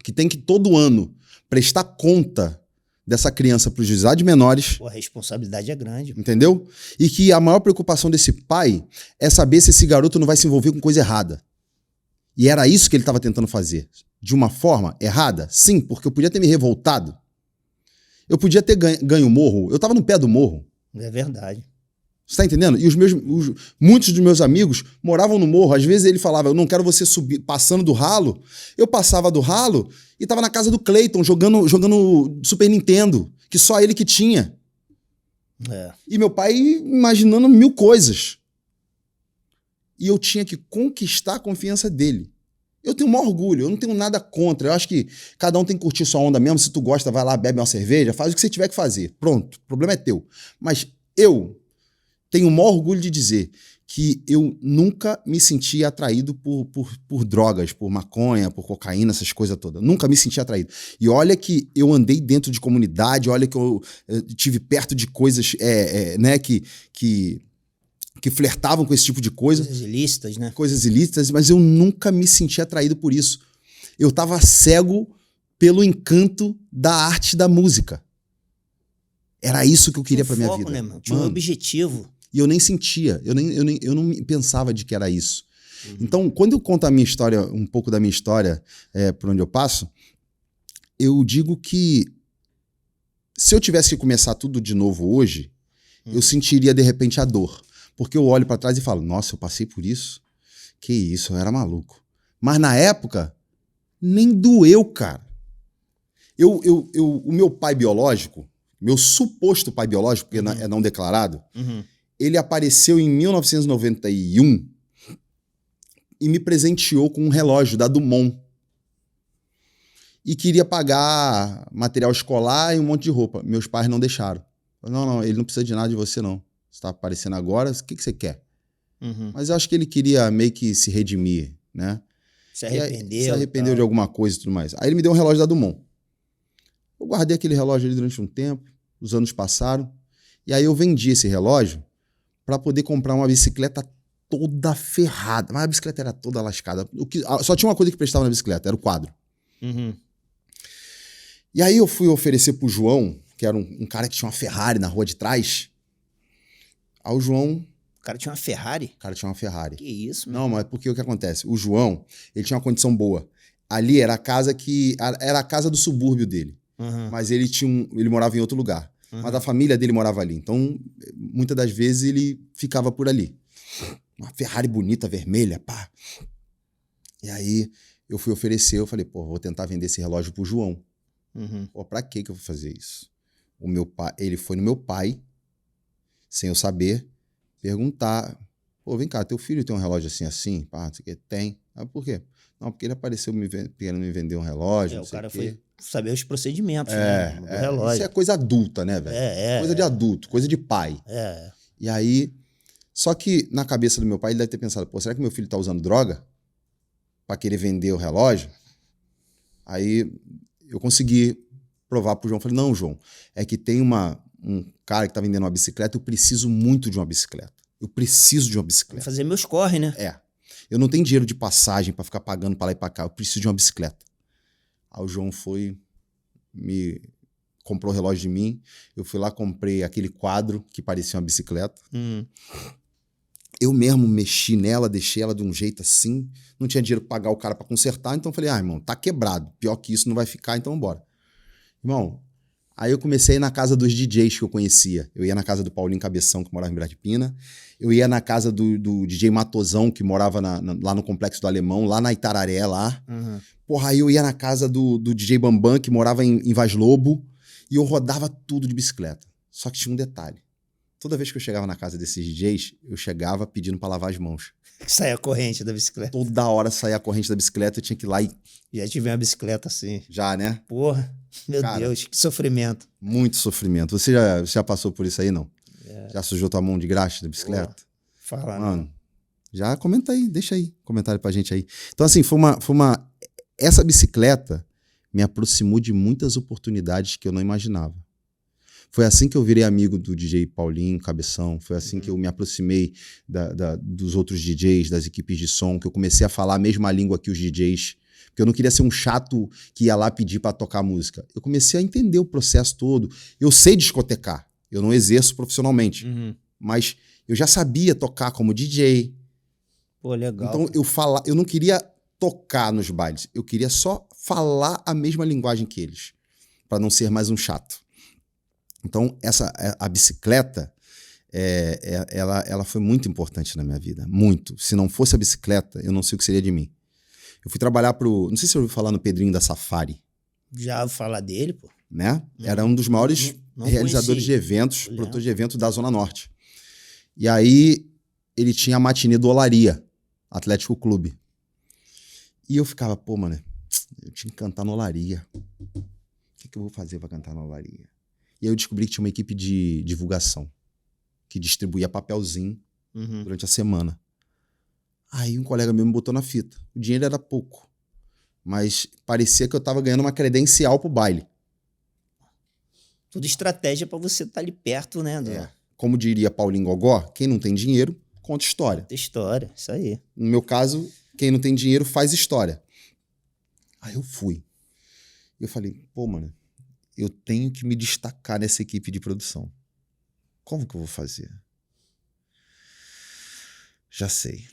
Speaker 3: que tem que todo ano prestar conta dessa criança para os juizados menores.
Speaker 4: Pô, a responsabilidade é grande.
Speaker 3: Entendeu? E que a maior preocupação desse pai é saber se esse garoto não vai se envolver com coisa errada. E era isso que ele estava tentando fazer. De uma forma errada? Sim, porque eu podia ter me revoltado. Eu podia ter ganho o morro. Eu estava no pé do morro.
Speaker 4: É verdade.
Speaker 3: Você tá entendendo? E muitos dos meus amigos moravam no morro. Às vezes ele falava, eu não quero você subir, passando do ralo. Eu passava do ralo e tava na casa do Cleiton, jogando Super Nintendo, que só ele que tinha. E meu pai imaginando 1000 coisas. E eu tinha que conquistar a confiança dele. Eu tenho o maior orgulho, eu não tenho nada contra. Eu acho que cada um tem que curtir sua onda mesmo. Se tu gosta, vai lá, bebe uma cerveja, faz o que você tiver que fazer. Pronto, o problema é teu. Mas eu tenho o maior orgulho de dizer que eu nunca me senti atraído por drogas, por maconha, por cocaína, essas coisas todas. Nunca me senti atraído. E olha que eu andei dentro de comunidade, olha que eu tive perto de coisas né, que flertavam com esse tipo de coisa.
Speaker 4: Coisas ilícitas, né?
Speaker 3: Coisas ilícitas, mas eu nunca me senti atraído por isso. Eu estava cego pelo encanto da arte da música. Era isso que eu queria pra minha vida.
Speaker 4: Né, mano? Tinha um objetivo.
Speaker 3: E eu nem sentia, eu não pensava de que era isso. Então, quando eu conto a minha história, um pouco da minha história, por onde eu passo, eu digo que se eu tivesse que começar tudo de novo hoje, eu sentiria de repente a dor. Porque eu olho para trás e falo, nossa, eu passei por isso? Que isso, eu era maluco. Mas na época, nem doeu, cara. O meu pai biológico, meu suposto pai biológico, porque é não declarado, ele apareceu em 1991 e me presenteou com um relógio da Dumont. E queria pagar material escolar e um monte de roupa. Meus pais não deixaram. Não, ele não precisa de nada de você, não. Você está aparecendo agora, o que você quer? Mas eu acho que ele queria meio que se redimir, né?
Speaker 4: Se arrependeu.
Speaker 3: Se arrependeu de alguma coisa e tudo mais. Aí ele me deu um relógio da Dumont. Eu guardei aquele relógio ali durante um tempo, os anos passaram, e aí eu vendi esse relógio para poder comprar uma bicicleta toda ferrada. Mas a bicicleta era toda lascada. Só tinha uma coisa que prestava na bicicleta, era o quadro. E aí eu fui oferecer pro João, que era um cara que tinha uma Ferrari na rua de trás. Aí o João...
Speaker 4: O cara tinha uma Ferrari?
Speaker 3: O cara tinha uma Ferrari.
Speaker 4: Que isso,
Speaker 3: mano? Não, mas porque o que acontece? O João, ele tinha uma condição boa. Ali era a casa era a casa do subúrbio dele. Mas ele morava em outro lugar. Mas a família dele morava ali. Então, muitas das vezes ele ficava por ali. Uma Ferrari bonita, vermelha, pá. E aí eu fui oferecer, eu falei, pô, vou tentar vender esse relógio pro João. Pô, pra que eu vou fazer isso? O meu pai, ele foi no meu pai, sem eu saber, perguntar, pô, vem cá, teu filho tem um relógio assim? Pá, não sei o que, tem. Ah, por quê? Não, porque ele apareceu querendo me vender um relógio, não sei
Speaker 4: o cara
Speaker 3: quê.
Speaker 4: Foi saber os procedimentos, né, do relógio.
Speaker 3: Isso é coisa adulta, né, velho? Coisa de adulto, coisa de pai. E aí, só que na cabeça do meu pai, ele deve ter pensado, pô, será que meu filho tá usando droga pra querer vender o relógio? Aí eu consegui provar pro João, falei, não, João, é que tem um cara que tá vendendo uma bicicleta, eu preciso muito de uma bicicleta. Eu preciso de uma bicicleta.
Speaker 4: Vou fazer meus corre, né?
Speaker 3: Eu não tenho dinheiro de passagem pra ficar pagando pra lá e pra cá, eu preciso de uma bicicleta. Aí o João foi, me comprou o relógio de mim. Eu fui lá, comprei aquele quadro que parecia uma bicicleta. Eu mesmo mexi nela, deixei ela de um jeito assim. Não tinha dinheiro pra pagar o cara pra consertar, então falei, irmão, tá quebrado. Pior que isso não vai ficar, então bora. Irmão, aí eu comecei a ir na casa dos DJs que eu conhecia. Eu ia na casa do Paulinho Cabeção, que morava em Brasília. Eu ia na casa do DJ Matosão, que morava lá no Complexo do Alemão, lá na Itararé, lá. Porra, aí eu ia na casa do DJ Bambam, que morava em Vaz Lobo, e eu rodava tudo de bicicleta. Só que tinha um detalhe. Toda vez que eu chegava na casa desses DJs, eu chegava pedindo pra lavar as mãos.
Speaker 4: Saia a corrente da bicicleta.
Speaker 3: Toda hora saía a corrente da bicicleta, eu tinha que ir lá e...
Speaker 4: Já tive uma bicicleta assim.
Speaker 3: Já, né?
Speaker 4: Porra, meu
Speaker 3: Cara,
Speaker 4: Deus, que sofrimento.
Speaker 3: Muito sofrimento. Você já passou por isso aí, não? Já sujou tua mão de graxa da bicicleta?
Speaker 4: Porra. Fala,
Speaker 3: Mano, já comenta aí, deixa aí, comentário pra gente aí. Então, assim, essa bicicleta me aproximou de muitas oportunidades que eu não imaginava. Foi assim que eu virei amigo do DJ Paulinho Cabeção, foi assim que eu me aproximei dos outros DJs, das equipes de som, que eu comecei a falar a mesma língua que os DJs, porque eu não queria ser um chato que ia lá pedir pra tocar música. Eu comecei a entender o processo todo. Eu sei discotecar, eu não exerço profissionalmente, mas eu já sabia tocar como DJ.
Speaker 4: Pô, legal.
Speaker 3: Então eu não queria tocar nos bailes, eu queria só falar a mesma linguagem que eles, pra não ser mais um chato. Então, a bicicleta, ela foi muito importante na minha vida, muito. Se não fosse a bicicleta, eu não sei o que seria de mim. Eu fui trabalhar não sei se você ouviu falar no Pedrinho da Safari.
Speaker 4: Já ouvi falar dele, pô.
Speaker 3: Né? Era um dos maiores realizadores
Speaker 4: conheci.
Speaker 3: De eventos, produtor de eventos da Zona Norte. E aí, ele tinha a matinê do Olaria, Atlético Clube. E eu ficava, pô, mano, eu tinha que cantar no Olaria. O que eu vou fazer pra cantar no Olaria? E aí eu descobri que tinha uma equipe de divulgação que distribuía papelzinho durante a semana. Aí um colega meu me botou na fita. O dinheiro era pouco, mas parecia que eu tava ganhando uma credencial pro baile.
Speaker 4: Tudo estratégia pra você estar ali perto, né?
Speaker 3: Como diria Paulinho Gogó, quem não tem dinheiro, conta história.
Speaker 4: Conta história, isso aí.
Speaker 3: No meu caso, quem não tem dinheiro faz história. Aí eu fui. Eu falei, pô, mano, eu tenho que me destacar nessa equipe de produção. Como que eu vou fazer? Já sei.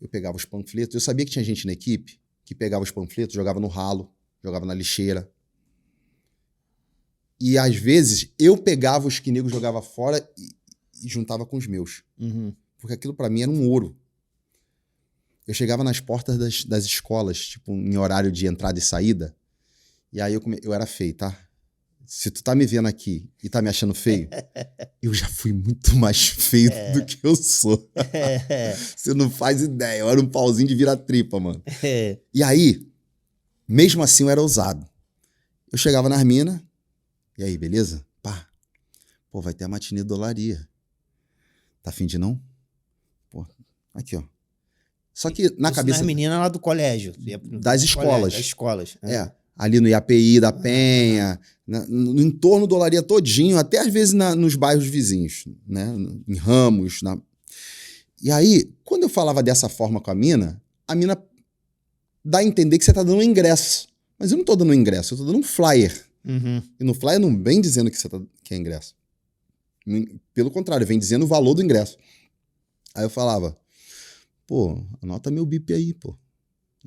Speaker 3: Eu pegava os panfletos. Eu sabia que tinha gente na equipe que pegava os panfletos, jogava no ralo, jogava na lixeira. E às vezes eu pegava os que nego jogava fora e juntava com os meus. Porque aquilo pra mim era um ouro. Eu chegava nas portas das escolas, tipo, em horário de entrada e saída. E aí eu era feio, tá? Se tu tá me vendo aqui e tá me achando feio, eu já fui muito mais feio do que eu sou. Você não faz ideia. Eu era um pauzinho de vira-tripa, mano. E aí, mesmo assim, eu era ousado. Eu chegava nas minas, e aí, beleza? Pá. Pô, vai ter a matinê do Olaria. Tá afim de não? Pô, aqui, ó. Só que na
Speaker 4: Isso
Speaker 3: cabeça...
Speaker 4: nas meninas lá do colégio.
Speaker 3: Das escolas.
Speaker 4: Das escolas.
Speaker 3: Ali no IAPI da Penha, no entorno do Olaria todinho, até às vezes nos bairros vizinhos, né? Em Ramos. E aí, quando eu falava dessa forma com a mina dá a entender que você tá dando um ingresso. Mas eu não tô dando um ingresso, eu tô dando um flyer. E no flyer não vem dizendo que é ingresso. Pelo contrário, vem dizendo o valor do ingresso. Aí eu falava, pô, anota meu bip aí, pô.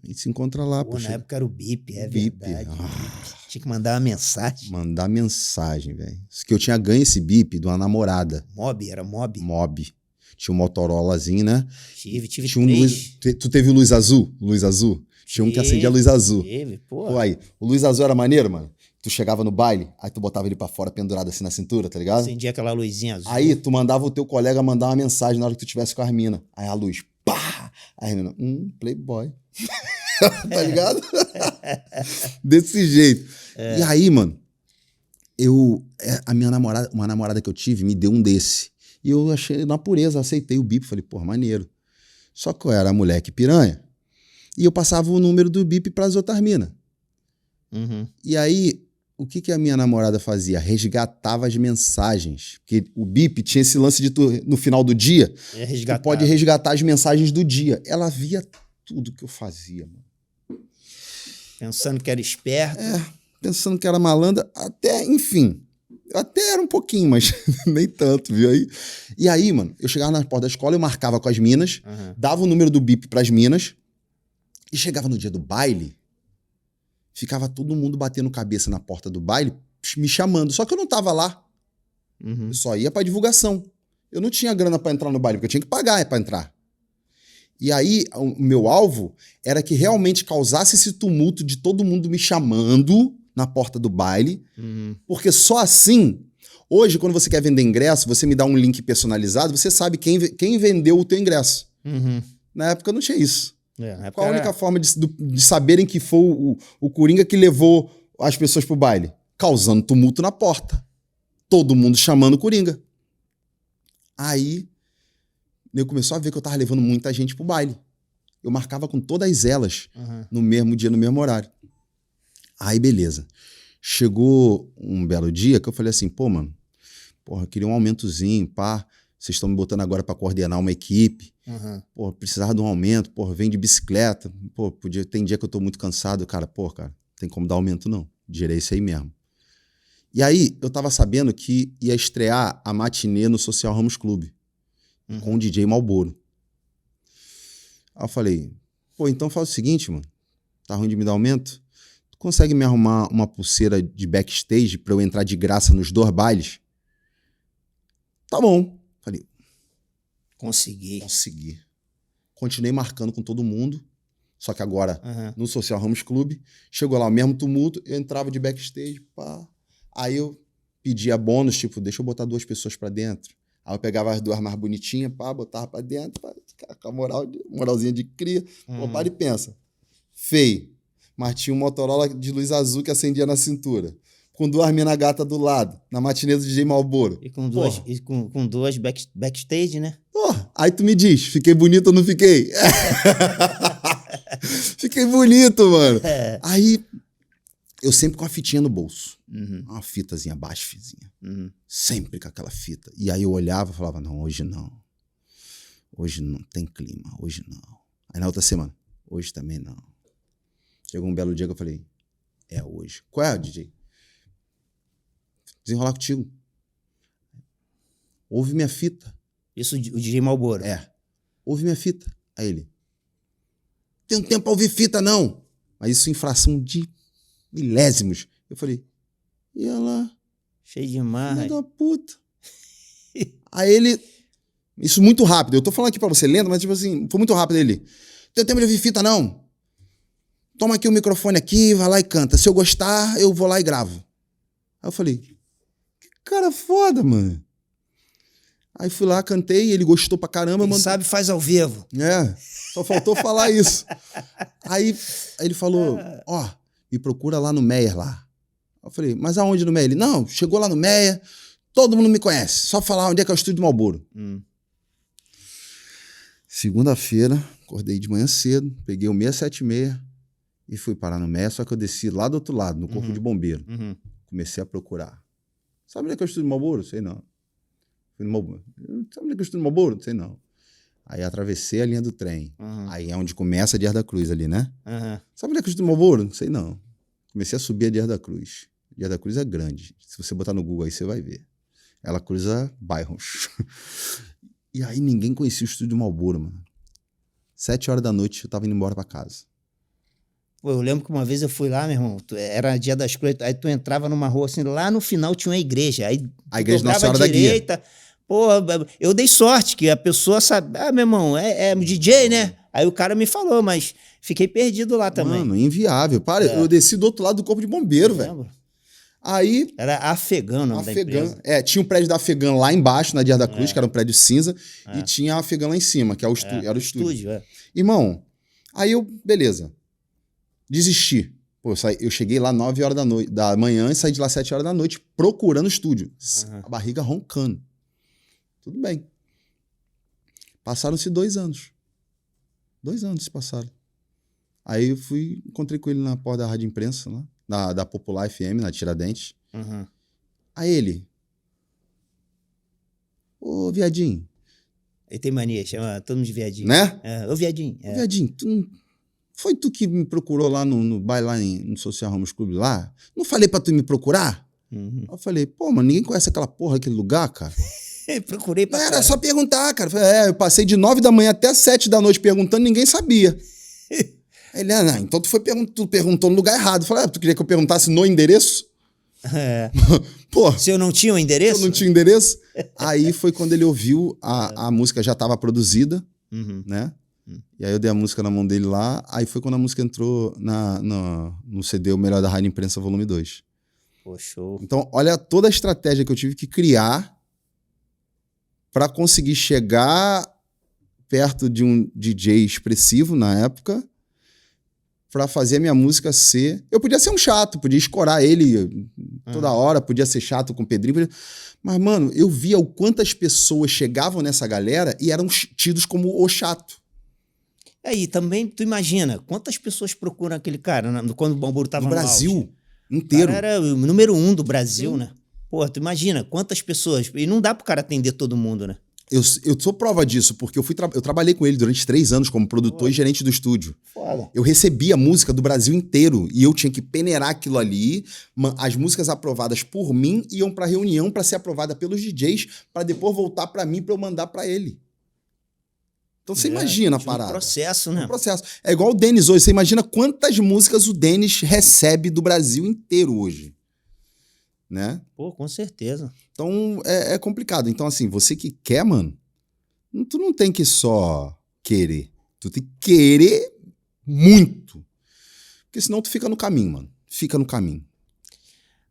Speaker 3: A gente se encontra lá.
Speaker 4: Pô, na época era o bip, verdade.
Speaker 3: Ah,
Speaker 4: tinha que mandar uma mensagem.
Speaker 3: Mandar mensagem, velho. Que eu tinha ganho esse bip de uma namorada.
Speaker 4: Era Mob?
Speaker 3: Mob. Tinha um Motorolazinho, né?
Speaker 4: Tive
Speaker 3: tinha um
Speaker 4: 3.
Speaker 3: Tu teve luz azul? Luz azul? Tinha um que acendia a luz azul.
Speaker 4: Teve, pô.
Speaker 3: Pô, aí, o luz azul era maneiro, mano. Tu chegava no baile, aí tu botava ele pra fora pendurado assim na cintura, tá ligado?
Speaker 4: Acendia aquela luzinha azul.
Speaker 3: Aí tu mandava o teu colega mandar uma mensagem na hora que tu tivesse com a mina. Aí a luz, pá! Aí a mina, playboy. Tá ligado? Desse jeito. E aí, mano, uma namorada que eu tive me deu um desse. E eu achei na pureza, aceitei o bip. Falei, porra, maneiro. Só que eu era moleque piranha. E eu passava o número do bip pras outras minas. E aí, o que a minha namorada fazia? Resgatava as mensagens. Porque o bip tinha esse lance de no final do dia, tu pode resgatar as mensagens do dia. Ela via tudo que eu fazia, mano.
Speaker 4: Pensando que era esperto.
Speaker 3: pensando que era malandra, até, enfim. Eu até era um pouquinho, mas nem tanto, viu aí? E aí, mano, eu chegava na porta da escola, eu marcava com as minas, dava o número do bip pras minas, e chegava no dia do baile, ficava todo mundo batendo cabeça na porta do baile, me chamando. Só que eu não tava lá. Eu só ia pra divulgação. Eu não tinha grana pra entrar no baile, porque eu tinha que pagar pra entrar. E aí, o meu alvo era que realmente causasse esse tumulto de todo mundo me chamando na porta do baile, porque só assim, hoje, quando você quer vender ingresso, você me dá um link personalizado, você sabe quem vendeu o teu ingresso. Na época não tinha isso. Qual a única forma de saberem que foi o Coringa que levou as pessoas pro baile? Causando tumulto na porta. Todo mundo chamando o Coringa. Aí, eu começou a ver que eu tava levando muita gente pro baile. Eu marcava com todas elas no mesmo dia, no mesmo horário. Aí, beleza. Chegou um belo dia que eu falei assim, pô, mano, porra, eu queria um aumentozinho, pá. Vocês estão me botando agora pra coordenar uma equipe. Pô, precisava de um aumento, porra, vem de bicicleta. Pô, tem dia que eu tô muito cansado, cara. Pô, cara, tem como dar aumento não. Direi isso aí mesmo. E aí, eu tava sabendo que ia estrear a matinê no Social Ramos Clube. Com o DJ Malboro. Aí eu falei, pô, então faz o seguinte, mano. Tá ruim de me dar aumento? Tu consegue me arrumar uma pulseira de backstage pra eu entrar de graça nos 2 bailes? Tá bom. Falei, consegui. Continuei marcando com todo mundo, só que agora no Social Ramos Clube. Chegou lá o mesmo tumulto, eu entrava de backstage, pá. Aí eu pedia bônus, tipo, deixa eu botar 2 pessoas pra dentro. Aí eu pegava as 2 mais bonitinhas, pá, botava pra dentro, pá, com a moralzinha de cria. Pô, para e pensa. Feio. Mas tinha um Motorola de luz azul que acendia na cintura. Com 2 mina gata do lado, na matinê do DJ Malboro.
Speaker 4: E com duas backstage, né?
Speaker 3: Porra, aí tu me diz, fiquei bonito ou não fiquei? Fiquei bonito, mano. Aí, eu sempre com a fitinha no bolso. Uma fitazinha, baixozinha. Sempre com aquela fita. E aí eu olhava e falava, não, hoje não. Hoje não tem clima, hoje não. Aí na outra semana, hoje também não. Chegou um belo dia que eu falei, é hoje. Qual é, DJ? Desenrolar contigo. Ouve minha fita.
Speaker 4: Isso o DJ Malboro?
Speaker 3: É. Ouve minha fita. Aí ele, tem um tempo pra ouvir fita, não. Mas isso em fração de milésimos. Eu falei, e ela?
Speaker 4: Cheio de marra.
Speaker 3: Filho da puta. Aí ele, isso muito rápido. Eu tô falando aqui pra você lendo, mas tipo assim, foi muito rápido ele. Tem tempo de ouvir fita, não. Toma aqui o microfone aqui, vai lá e canta. Se eu gostar, eu vou lá e gravo. Aí eu falei, que cara foda, mano. Aí fui lá, cantei, ele gostou pra caramba.
Speaker 4: Quem sabe faz ao vivo.
Speaker 3: É, só faltou falar isso. Aí ele falou, ó, me procura lá no Meyer lá. Eu falei, mas aonde no Meyer? Ele, não, chegou lá no Meyer, todo mundo me conhece. Só falar onde é que é o estúdio do Malboro. Segunda-feira, acordei de manhã cedo, peguei o 676 e fui parar no Meyer, só que eu desci lá do outro lado, no Corpo de Bombeiro. Comecei a procurar. Sabe onde é que é o estúdio do Malboro? Sei não. Fui no Malboro. Sabe onde é que é o estúdio do Malboro? Sei não. Aí atravessei a linha do trem. Aí é onde começa a Dias da Cruz ali, né? Sabe onde é que é o estúdio do Malboro? Sei não. Comecei a subir a Dias da Cruz. Dias da Cruz é grande. Se você botar no Google aí, você vai ver. Ela cruza bairros. E aí ninguém conhecia o estúdio do Malboro, mano. 7 horas da noite eu tava indo embora pra casa.
Speaker 4: Pô, eu lembro que uma vez eu fui lá, meu irmão, era Dia das Cruzes, aí tu entrava numa rua assim, lá no final tinha uma igreja, aí
Speaker 3: a igreja
Speaker 4: tu
Speaker 3: Nossa Senhora da
Speaker 4: direita. Pô, eu dei sorte que a pessoa sabe, meu irmão, é DJ, né? Aí o cara me falou, mas fiquei perdido lá também.
Speaker 3: Mano, inviável. Para, eu desci do outro lado do Corpo de Bombeiro, velho. Aí...
Speaker 4: Era Afegã o nome da empresa.
Speaker 3: É, tinha o prédio da Afegã lá embaixo, na Dias da Cruz, que era um prédio cinza, e tinha a Afegã lá em cima, que era o estúdio. Irmão, aí eu, beleza, desisti. Pô, eu cheguei lá 9 horas da manhã e saí de lá 7 horas da noite procurando o estúdio. A barriga roncando. Tudo bem. Passaram-se 2 anos. 2 anos se passaram. Aí eu encontrei com ele na porta da Rádio Imprensa, lá, da Popular FM, na Tiradentes. Aí ele, ô viadinho.
Speaker 4: Ele tem mania, chama todo mundo de viadinho.
Speaker 3: Né?
Speaker 4: Ô viadinho.
Speaker 3: Ô viadinho, tu foi tu que me procurou lá no baile, lá no Social Ramos Club lá? Não falei pra tu me procurar? Eu falei, pô, mano, ninguém conhece aquela porra, aquele lugar, cara.
Speaker 4: Procurei pra
Speaker 3: Era
Speaker 4: caralho.
Speaker 3: só perguntar, cara. Eu falei, eu passei de 9 da manhã até 7 da noite perguntando, ninguém sabia. Ele, não, então tu perguntou no lugar errado. Eu falei, tu queria que eu perguntasse no endereço?
Speaker 4: É.
Speaker 3: Pô,
Speaker 4: Se eu não tinha o endereço?
Speaker 3: eu não tinha endereço. Aí foi quando ele ouviu, a música já estava produzida, né? E aí eu dei a música na mão dele lá, aí foi quando a música entrou no CD O Melhor da Rádio Imprensa Volume 2.
Speaker 4: Pô, show.
Speaker 3: Então, olha toda a estratégia que eu tive que criar para conseguir chegar perto de um DJ expressivo na época, para fazer a minha música ser... Eu podia ser um chato, podia escorar ele toda hora, podia ser chato com o Pedrinho, mas, mano, eu via o quantas pessoas chegavam nessa galera e eram tidos como o chato.
Speaker 4: Aí, também, tu imagina, quantas pessoas procuram aquele cara quando o Bamburu tava
Speaker 3: No
Speaker 4: no
Speaker 3: Brasil
Speaker 4: auge?
Speaker 3: inteiro.
Speaker 4: O cara era o número 1 do Brasil,
Speaker 3: Sim.
Speaker 4: né? Pô, tu imagina quantas pessoas... E não dá pro cara atender todo mundo, né?
Speaker 3: Eu sou prova disso, porque eu trabalhei com ele durante 3 anos como produtor e gerente do estúdio.
Speaker 4: Foda.
Speaker 3: Eu recebia música do Brasil inteiro e eu tinha que peneirar aquilo ali. As músicas aprovadas por mim iam pra reunião para ser aprovada pelos DJs, para depois voltar para mim para eu mandar para ele. Então você imagina a parada.
Speaker 4: Um processo, né?
Speaker 3: Um processo. É igual o Denis hoje. Você imagina quantas músicas o Denis recebe do Brasil inteiro hoje. Né?
Speaker 4: Pô, com certeza.
Speaker 3: Então é complicado. Então, assim, você que quer, mano, tu não tem que só querer. Tu tem que querer muito. Porque senão tu fica no caminho, mano. Fica no caminho.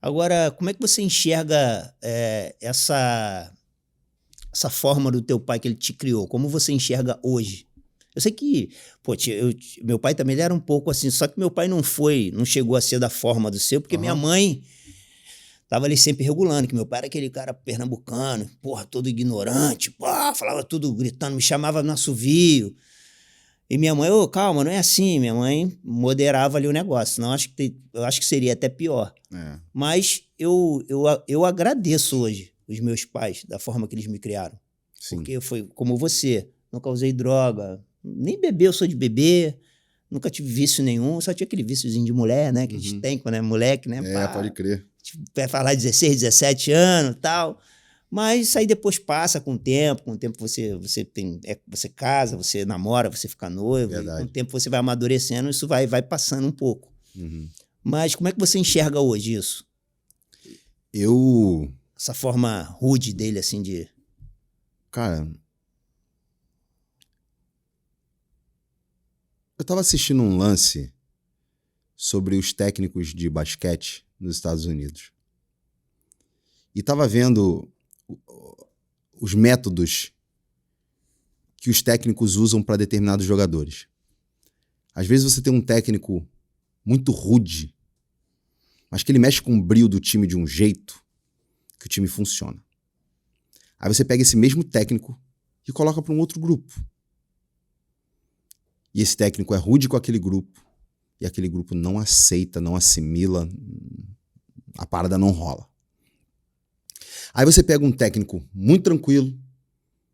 Speaker 4: Agora, como é que você enxerga essa forma do teu pai que ele te criou? Como você enxerga hoje? Eu sei que, pô, meu pai também ele era um pouco assim, só que meu pai não chegou a ser da forma do seu, porque minha mãe tava ali sempre regulando, que meu pai era aquele cara pernambucano, porra, todo ignorante, falava tudo gritando, me chamava no assovio. E minha mãe, calma, não é assim. Minha mãe moderava ali o negócio, senão eu acho que seria até pior.
Speaker 3: É.
Speaker 4: Mas eu agradeço hoje os meus pais, da forma que eles me criaram.
Speaker 3: Sim.
Speaker 4: Porque foi como você, nunca usei droga, nem beber, eu sou de beber, nunca tive vício nenhum, só tinha aquele víciozinho de mulher, né, que a gente tem quando é moleque, né?
Speaker 3: Pode crer.
Speaker 4: Vai falar 16, 17 anos e tal. Mas isso aí depois passa com o tempo você casa, você namora, você fica noivo, e com o tempo você vai amadurecendo, isso vai passando um pouco. Mas como é que você enxerga hoje isso? Essa forma rude dele, assim, de...
Speaker 3: Cara, eu tava assistindo um lance sobre os técnicos de basquete nos Estados Unidos. E tava vendo os métodos que os técnicos usam para determinados jogadores. Às vezes você tem um técnico muito rude, mas que ele mexe com o brio do time de um jeito que o time funciona. Aí você pega esse mesmo técnico e coloca para um outro grupo. E esse técnico é rude com aquele grupo e aquele grupo não aceita, não assimila, a parada não rola. Aí você pega um técnico muito tranquilo,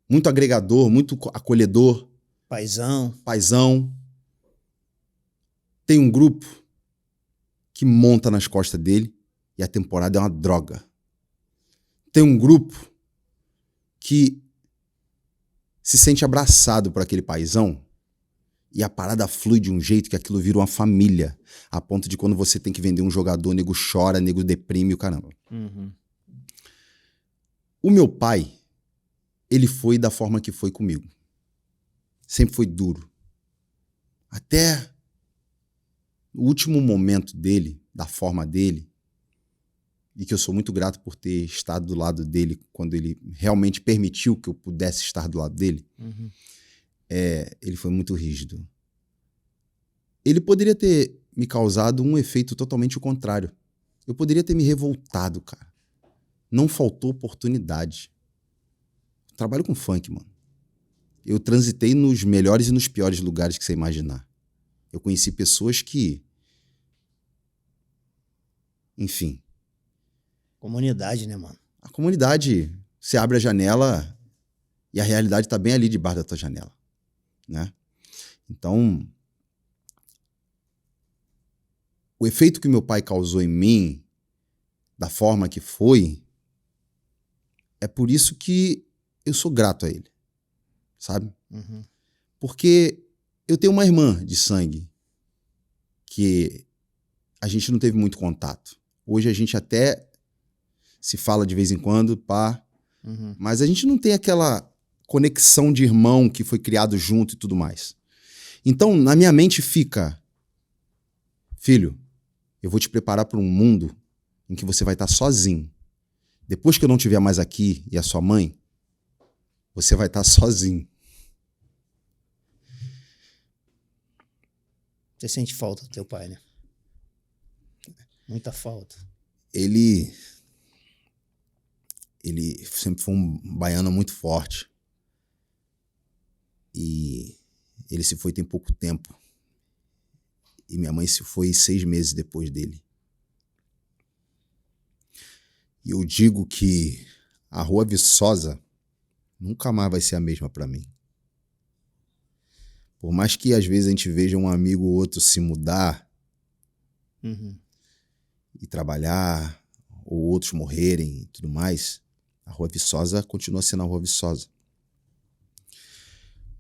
Speaker 3: muito agregador, muito acolhedor. Paizão. Tem um grupo que monta nas costas dele e a temporada é uma droga. Tem um grupo que se sente abraçado por aquele paizão e a parada flui de um jeito que aquilo vira uma família, a ponto de quando você tem que vender um jogador, nego chora, nego deprime o caramba. O meu pai, ele foi da forma que foi comigo. Sempre foi duro. Até o último momento dele, da forma dele, e que eu sou muito grato por ter estado do lado dele quando ele realmente permitiu que eu pudesse estar do lado dele, ele foi muito rígido. Ele poderia ter me causado um efeito totalmente o contrário. Eu poderia ter me revoltado, cara. Não faltou oportunidade. Eu trabalho com funk, mano. Eu transitei nos melhores e nos piores lugares que você imaginar. Eu conheci pessoas que... Enfim.
Speaker 4: Comunidade, né, mano?
Speaker 3: A comunidade, você abre a janela e a realidade tá bem ali debaixo da tua janela, né? Então, o efeito que meu pai causou em mim, da forma que foi, é por isso que eu sou grato a ele, sabe?
Speaker 4: Uhum.
Speaker 3: Porque eu tenho uma irmã de sangue que a gente não teve muito contato. Hoje a gente até se fala de vez em quando, pá, mas a gente não tem aquela conexão de irmão que foi criado junto e tudo mais. Então, na minha mente fica, filho, eu vou te preparar para um mundo em que você vai estar sozinho. Depois que eu não estiver mais aqui e a sua mãe, você vai estar sozinho.
Speaker 4: Você sente falta do teu pai, né? Muita falta.
Speaker 3: Ele sempre foi um baiano muito forte. E ele se foi tem pouco tempo. E minha mãe se foi 6 meses depois dele. E eu digo que a Rua Viçosa nunca mais vai ser a mesma para mim. Por mais que às vezes a gente veja um amigo ou outro se mudar e trabalhar, ou outros morrerem e tudo mais, a Rua Viçosa continua sendo a Rua Viçosa.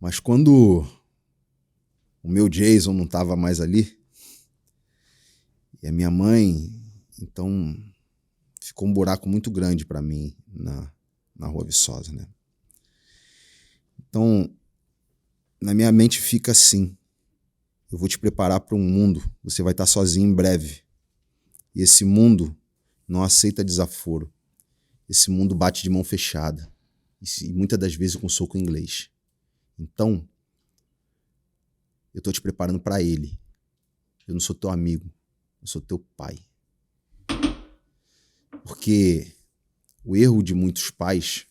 Speaker 3: Mas quando o meu Jason não estava mais ali, e a minha mãe, então ficou um buraco muito grande para mim na Rua Viçosa, né? Então, na minha mente fica assim, eu vou te preparar para um mundo, você vai estar sozinho em breve. E esse mundo não aceita desaforo. Esse mundo bate de mão fechada. E muitas das vezes com soco em inglês. Então, eu tô te preparando para ele. Eu não sou teu amigo, eu sou teu pai. Porque o erro de muitos pais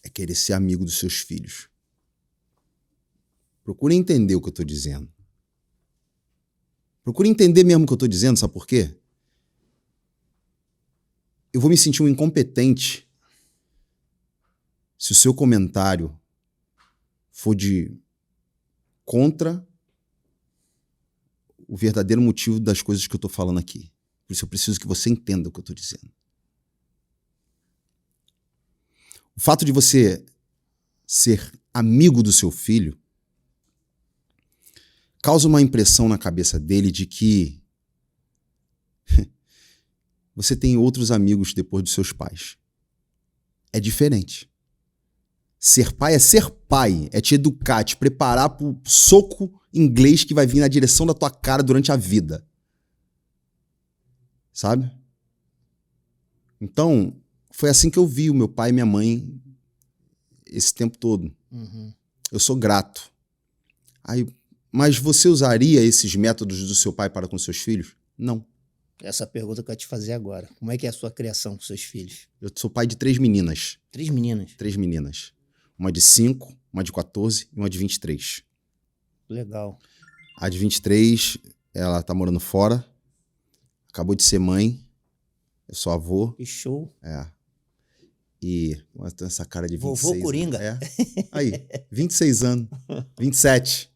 Speaker 3: é querer ser amigo dos seus filhos. Procure entender o que eu tô dizendo. Procure entender mesmo o que eu tô dizendo, sabe por quê? Eu vou me sentir um incompetente se o seu comentário for de contra o verdadeiro motivo das coisas que eu tô falando aqui. Por isso eu preciso que você entenda o que eu tô dizendo. O fato de você ser amigo do seu filho causa uma impressão na cabeça dele de que você tem outros amigos depois dos seus pais. É diferente. Ser pai é te educar, te preparar pro soco inglês que vai vir na direção da tua cara durante a vida. Sabe? Então, foi assim que eu vi o meu pai e minha mãe esse tempo todo. Eu sou grato. Mas você usaria esses métodos do seu pai para com seus filhos? Não.
Speaker 4: Essa pergunta que eu ia te fazer agora. Como é que é a sua criação com seus filhos?
Speaker 3: Eu sou pai de 3 meninas.
Speaker 4: 3 meninas?
Speaker 3: 3 meninas. Uma de 5, uma de 14 e uma de 23.
Speaker 4: Legal.
Speaker 3: A de 23, ela tá morando fora. Acabou de ser mãe. Eu sou avô.
Speaker 4: Que show.
Speaker 3: É. E tem essa cara de 26.
Speaker 4: Vovô Coringa.
Speaker 3: É. Aí, 26 anos. 27.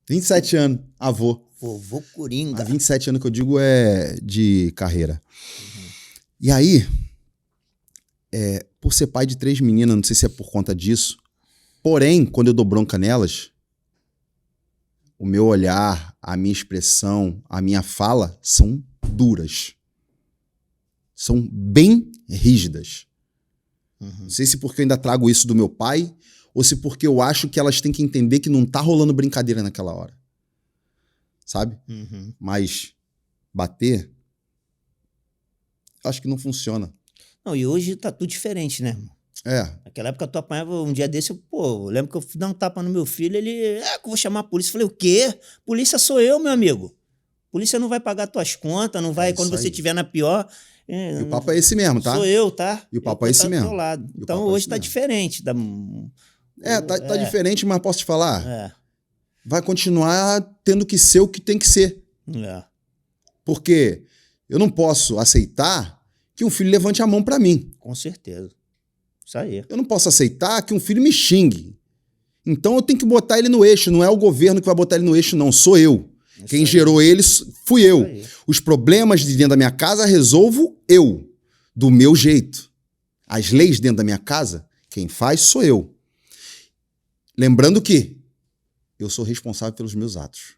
Speaker 3: 27 anos, avô.
Speaker 4: Vovô Coringa.
Speaker 3: Há 27 anos que eu digo é de carreira. E aí, por ser pai de 3 meninas, não sei se é por conta disso, porém, quando eu dou bronca nelas, o meu olhar, a minha expressão, a minha fala são duras. São bem rígidas. Não sei se porque eu ainda trago isso do meu pai, ou se porque eu acho que elas têm que entender que não tá rolando brincadeira naquela hora. Sabe? Mas bater, acho que não funciona.
Speaker 4: Não, e hoje tá tudo diferente, né, irmão?
Speaker 3: Naquela
Speaker 4: época tu apanhava um dia desse, eu lembro que eu fui dar um tapa no meu filho, ele, que eu vou chamar a polícia. Eu falei, o quê? Polícia sou eu, meu amigo. Polícia não vai pagar tuas contas, não vai, quando você estiver na pior...
Speaker 3: E o papo é esse mesmo, tá?
Speaker 4: Sou eu, tá?
Speaker 3: E o papo é esse mesmo.
Speaker 4: Lado. Então hoje tá diferente.
Speaker 3: Tá diferente, mas posso te falar? Vai continuar tendo que ser o que tem que ser. Porque eu não posso aceitar que um filho levante a mão pra mim.
Speaker 4: Com certeza. Isso aí.
Speaker 3: Eu não posso aceitar que um filho me xingue. Então eu tenho que botar ele no eixo. Não é o governo que vai botar ele no eixo, não. Sou eu. Quem gerou eles fui eu. Os problemas de dentro da minha casa resolvo eu, do meu jeito. As leis dentro da minha casa, quem faz sou eu. Lembrando que eu sou responsável pelos meus atos.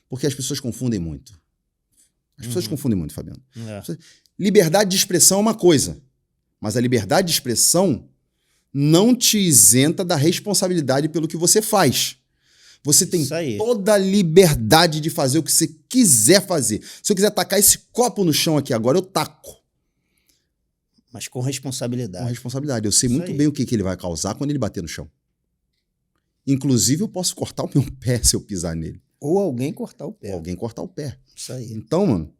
Speaker 3: Porque as pessoas confundem muito. As pessoas confundem muito, Fabiano. Liberdade de expressão é uma coisa, mas a liberdade de expressão não te isenta da responsabilidade pelo que você faz. Você tem toda a liberdade de fazer o que você quiser fazer. Se eu quiser tacar esse copo no chão aqui agora, eu taco.
Speaker 4: Mas com responsabilidade.
Speaker 3: Com responsabilidade. Eu sei muito bem o que ele vai causar quando ele bater no chão. Inclusive, eu posso cortar o meu pé se eu pisar nele.
Speaker 4: Ou alguém cortar o pé.
Speaker 3: Ou alguém cortar o pé.
Speaker 4: Isso aí.
Speaker 3: Então, mano,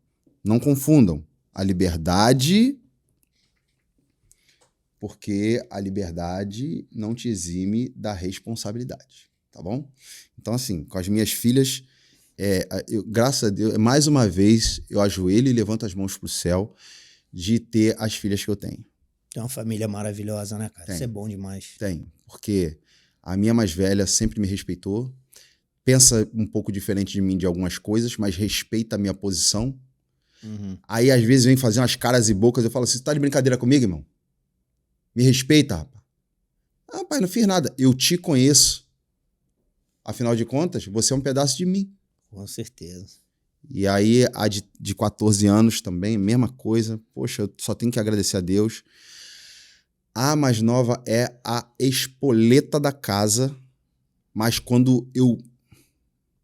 Speaker 3: não confundam a liberdade, porque a liberdade não te exime da responsabilidade, tá bom? Então, assim, com as minhas filhas, graças a Deus, mais uma vez, eu ajoelho e levanto as mãos pro céu de ter as filhas que eu tenho.
Speaker 4: Tem uma família maravilhosa, né, cara? Isso é bom demais.
Speaker 3: Tem, porque a minha mais velha sempre me respeitou, pensa um pouco diferente de mim de algumas coisas, mas respeita a minha posição. Aí, às vezes, vem fazer umas caras e bocas, eu falo assim, você tá de brincadeira comigo, irmão? Me respeita, rapaz. Ah, pai, não fiz nada. Eu te conheço. Afinal de contas, você é um pedaço de mim.
Speaker 4: Com certeza.
Speaker 3: E aí, a de 14 anos também, mesma coisa. Poxa, eu só tenho que agradecer a Deus. A mais nova é a espoleta da casa, mas quando eu...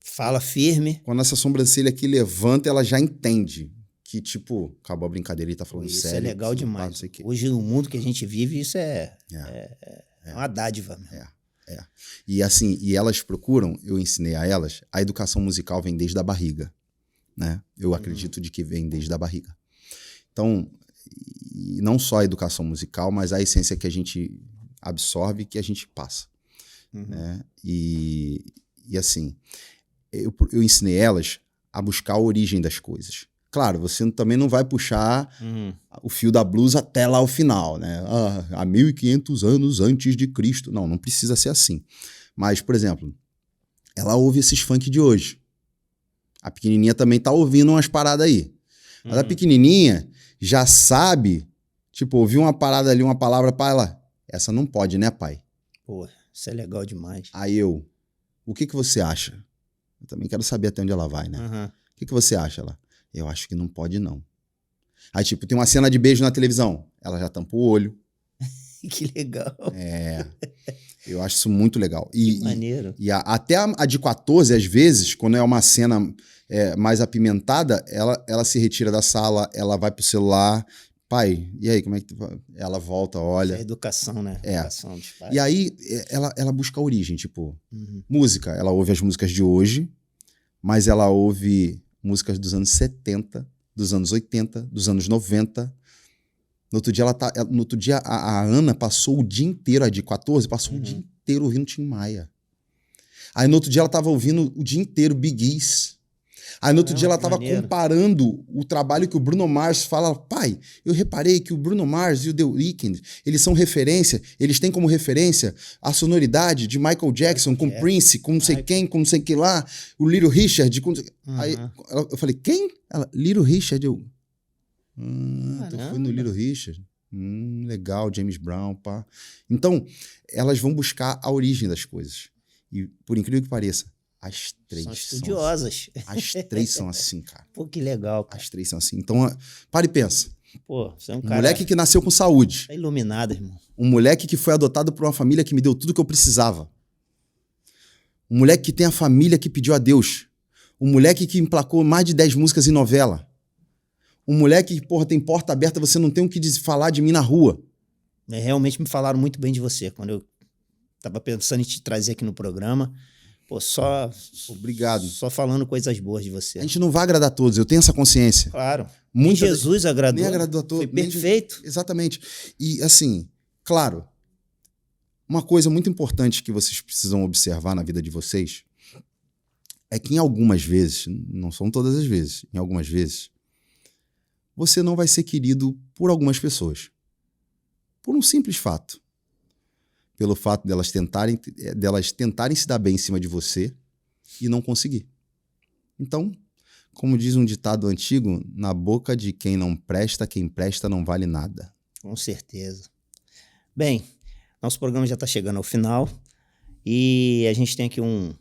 Speaker 4: Fala firme.
Speaker 3: Quando essa sobrancelha aqui levanta, ela já entende que, tipo, acabou a brincadeira, ele tá falando
Speaker 4: isso
Speaker 3: sério.
Speaker 4: Isso é legal demais. Não sei o quê. Hoje, no mundo que a gente vive, isso é uma dádiva.
Speaker 3: E assim, e elas procuram, eu ensinei a elas, a educação musical vem desde a barriga, né? Eu acredito de que vem desde a barriga. Então, e não só a educação musical, mas a essência que a gente absorve, que a gente passa. Né? E assim... Eu ensinei elas a buscar a origem das coisas. Claro, você também não vai puxar o fio da blusa até lá o final, né? Há 1500 anos antes de Cristo. Não precisa ser assim. Mas, por exemplo, ela ouve esses funk de hoje. A pequenininha também tá ouvindo umas paradas aí. Mas a pequenininha já sabe, tipo, ouviu uma parada ali, uma palavra para ela. Essa não pode, né, pai?
Speaker 4: Pô, isso é legal demais.
Speaker 3: Aí o que você acha? Eu também quero saber até onde ela vai, né? O que você acha lá? Eu acho que não pode, não. Aí, tipo, tem uma cena de beijo na televisão. Ela já tampa o olho.
Speaker 4: Que legal.
Speaker 3: Eu acho isso muito legal.
Speaker 4: Que maneiro.
Speaker 3: E até a de 14, às vezes, quando é uma cena mais apimentada, ela se retira da sala, ela vai pro celular. Pai, e aí, como é que... Ela volta, olha...
Speaker 4: É educação, né? Educação dos pais.
Speaker 3: E aí, ela busca a origem, tipo... Música, ela ouve as músicas de hoje, mas ela ouve músicas dos anos 70, dos anos 80, dos anos 90. No outro dia, a Ana passou o dia inteiro, a de 14, passou o dia inteiro ouvindo Tim Maia. Aí, no outro dia, ela tava ouvindo o dia inteiro Bee Gees. Aí no outro dia ela estava comparando o trabalho que o Bruno Mars fala. Pai, eu reparei que o Bruno Mars e o The Weeknd, eles são referência, eles têm como referência a sonoridade de Michael Jackson com Prince, com não sei quem, com não sei que lá, o Little Richard. Aí eu falei, quem? Ela, Little Richard. Eu, tu foi no Little Richard? Legal, James Brown, pá. Então, elas vão buscar a origem das coisas. E por incrível que pareça, as três
Speaker 4: são estudiosas.
Speaker 3: As três são assim, cara.
Speaker 4: Pô, que legal, cara.
Speaker 3: As três são assim. Então, para e pensa.
Speaker 4: Pô, você é um
Speaker 3: cara... moleque que nasceu com saúde.
Speaker 4: Tá iluminado, irmão.
Speaker 3: Um moleque que foi adotado por uma família que me deu tudo que eu precisava. Um moleque que tem a família que pediu a Deus. Um moleque que emplacou mais de 10 músicas em novela. Um moleque que, porra, tem porta aberta, você não tem o que falar de mim na rua.
Speaker 4: Realmente me falaram muito bem de você. Quando eu tava pensando em te trazer aqui no programa... Pô,
Speaker 3: Obrigado.
Speaker 4: Só falando coisas boas de você.
Speaker 3: A gente não vai agradar a todos, eu tenho essa consciência.
Speaker 4: Claro. Jesus agradou.
Speaker 3: Nem agradou a todos.
Speaker 4: Foi perfeito.
Speaker 3: Exatamente. E assim, claro, uma coisa muito importante que vocês precisam observar na vida de vocês é que em algumas vezes, não são todas as vezes, em algumas vezes, você não vai ser querido por algumas pessoas. Por um simples fato. Pelo fato delas tentarem se dar bem em cima de você e não conseguir. Então, como diz um ditado antigo, na boca de quem presta não vale nada.
Speaker 4: Com certeza. Bem, nosso programa já está chegando ao final e a gente tem aqui um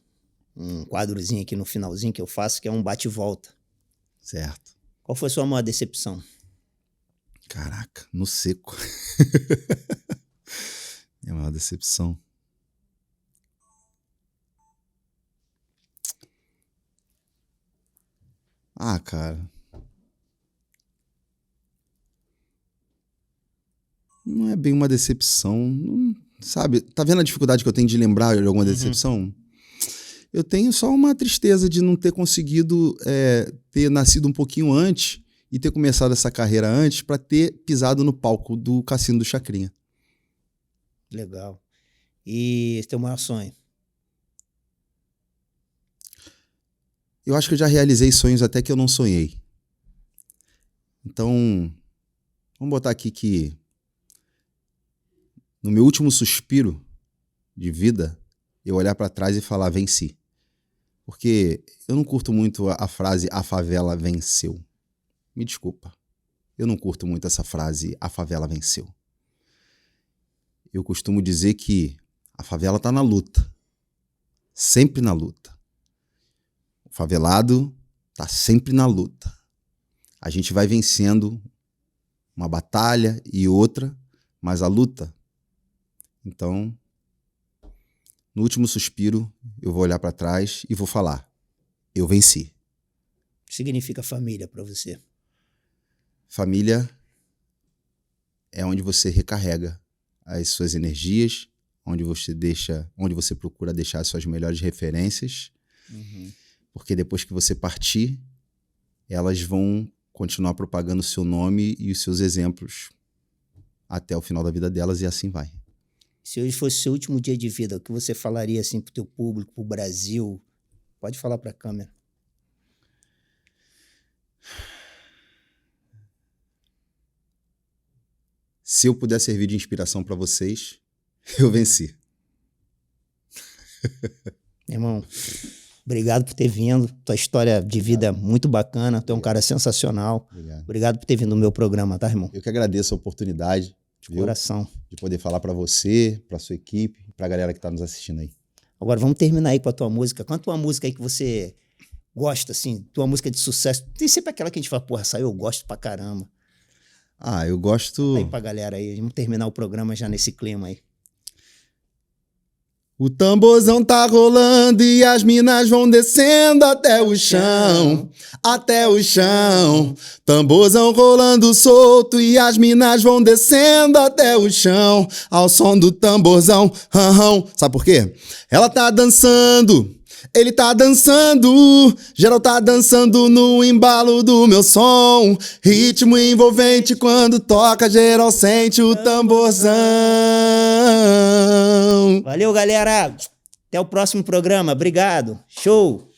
Speaker 4: quadrozinho aqui no finalzinho que eu faço, que é um bate-volta.
Speaker 3: Certo.
Speaker 4: Qual foi a sua maior decepção?
Speaker 3: Caraca, no seco. É uma decepção. Ah, cara. Não é bem uma decepção. Não, sabe? Tá vendo a dificuldade que eu tenho de lembrar de alguma decepção? Eu tenho só uma tristeza de não ter conseguido ter nascido um pouquinho antes e ter começado essa carreira antes para ter pisado no palco do Cassino do Chacrinha.
Speaker 4: Legal. E esse teu maior sonho?
Speaker 3: Eu acho que eu já realizei sonhos até que eu não sonhei. Então, vamos botar aqui que no meu último suspiro de vida, eu olhar para trás e falar, venci. Porque eu não curto muito a frase, a favela venceu. Me desculpa. Eu não curto muito essa frase, a favela venceu. Eu costumo dizer que a favela tá na luta. Sempre na luta. O favelado tá sempre na luta. A gente vai vencendo uma batalha e outra, mas a luta... Então, no último suspiro, eu vou olhar para trás e vou falar, eu venci.
Speaker 4: O que significa família para você?
Speaker 3: Família é onde você recarrega as suas energias, onde você procura deixar as suas melhores referências, porque depois que você partir, elas vão continuar propagando o seu nome e os seus exemplos até o final da vida delas e assim vai.
Speaker 4: Se hoje fosse o seu último dia de vida, o que você falaria assim pro teu público, pro Brasil? Pode falar para a câmera.
Speaker 3: Se eu puder servir de inspiração para vocês, eu venci.
Speaker 4: Irmão, obrigado por ter vindo. Tua história de vida é muito bacana. Tu é um cara sensacional. Obrigado por ter vindo no meu programa, tá, irmão?
Speaker 3: Eu que agradeço a oportunidade.
Speaker 4: De coração.
Speaker 3: De poder falar para você, para sua equipe, para a galera que tá nos assistindo aí.
Speaker 4: Agora vamos terminar aí com a tua música. Qual a tua música aí que você gosta, assim? Tua música de sucesso. Tem sempre aquela que a gente fala, porra, essa eu gosto pra caramba.
Speaker 3: Ah, eu gosto...
Speaker 4: Aí pra galera aí, vamos terminar o programa já nesse clima aí.
Speaker 3: O tamborzão tá rolando e as minas vão descendo até o chão, até o chão. Tamborzão rolando solto e as minas vão descendo até o chão, ao som do tamborzão. Sabe por quê? Ela tá dançando, ele tá dançando, geral tá dançando no embalo do meu som. Ritmo envolvente quando toca, geral sente o tamborzão.
Speaker 4: Valeu, galera. Até o próximo programa. Obrigado. Show.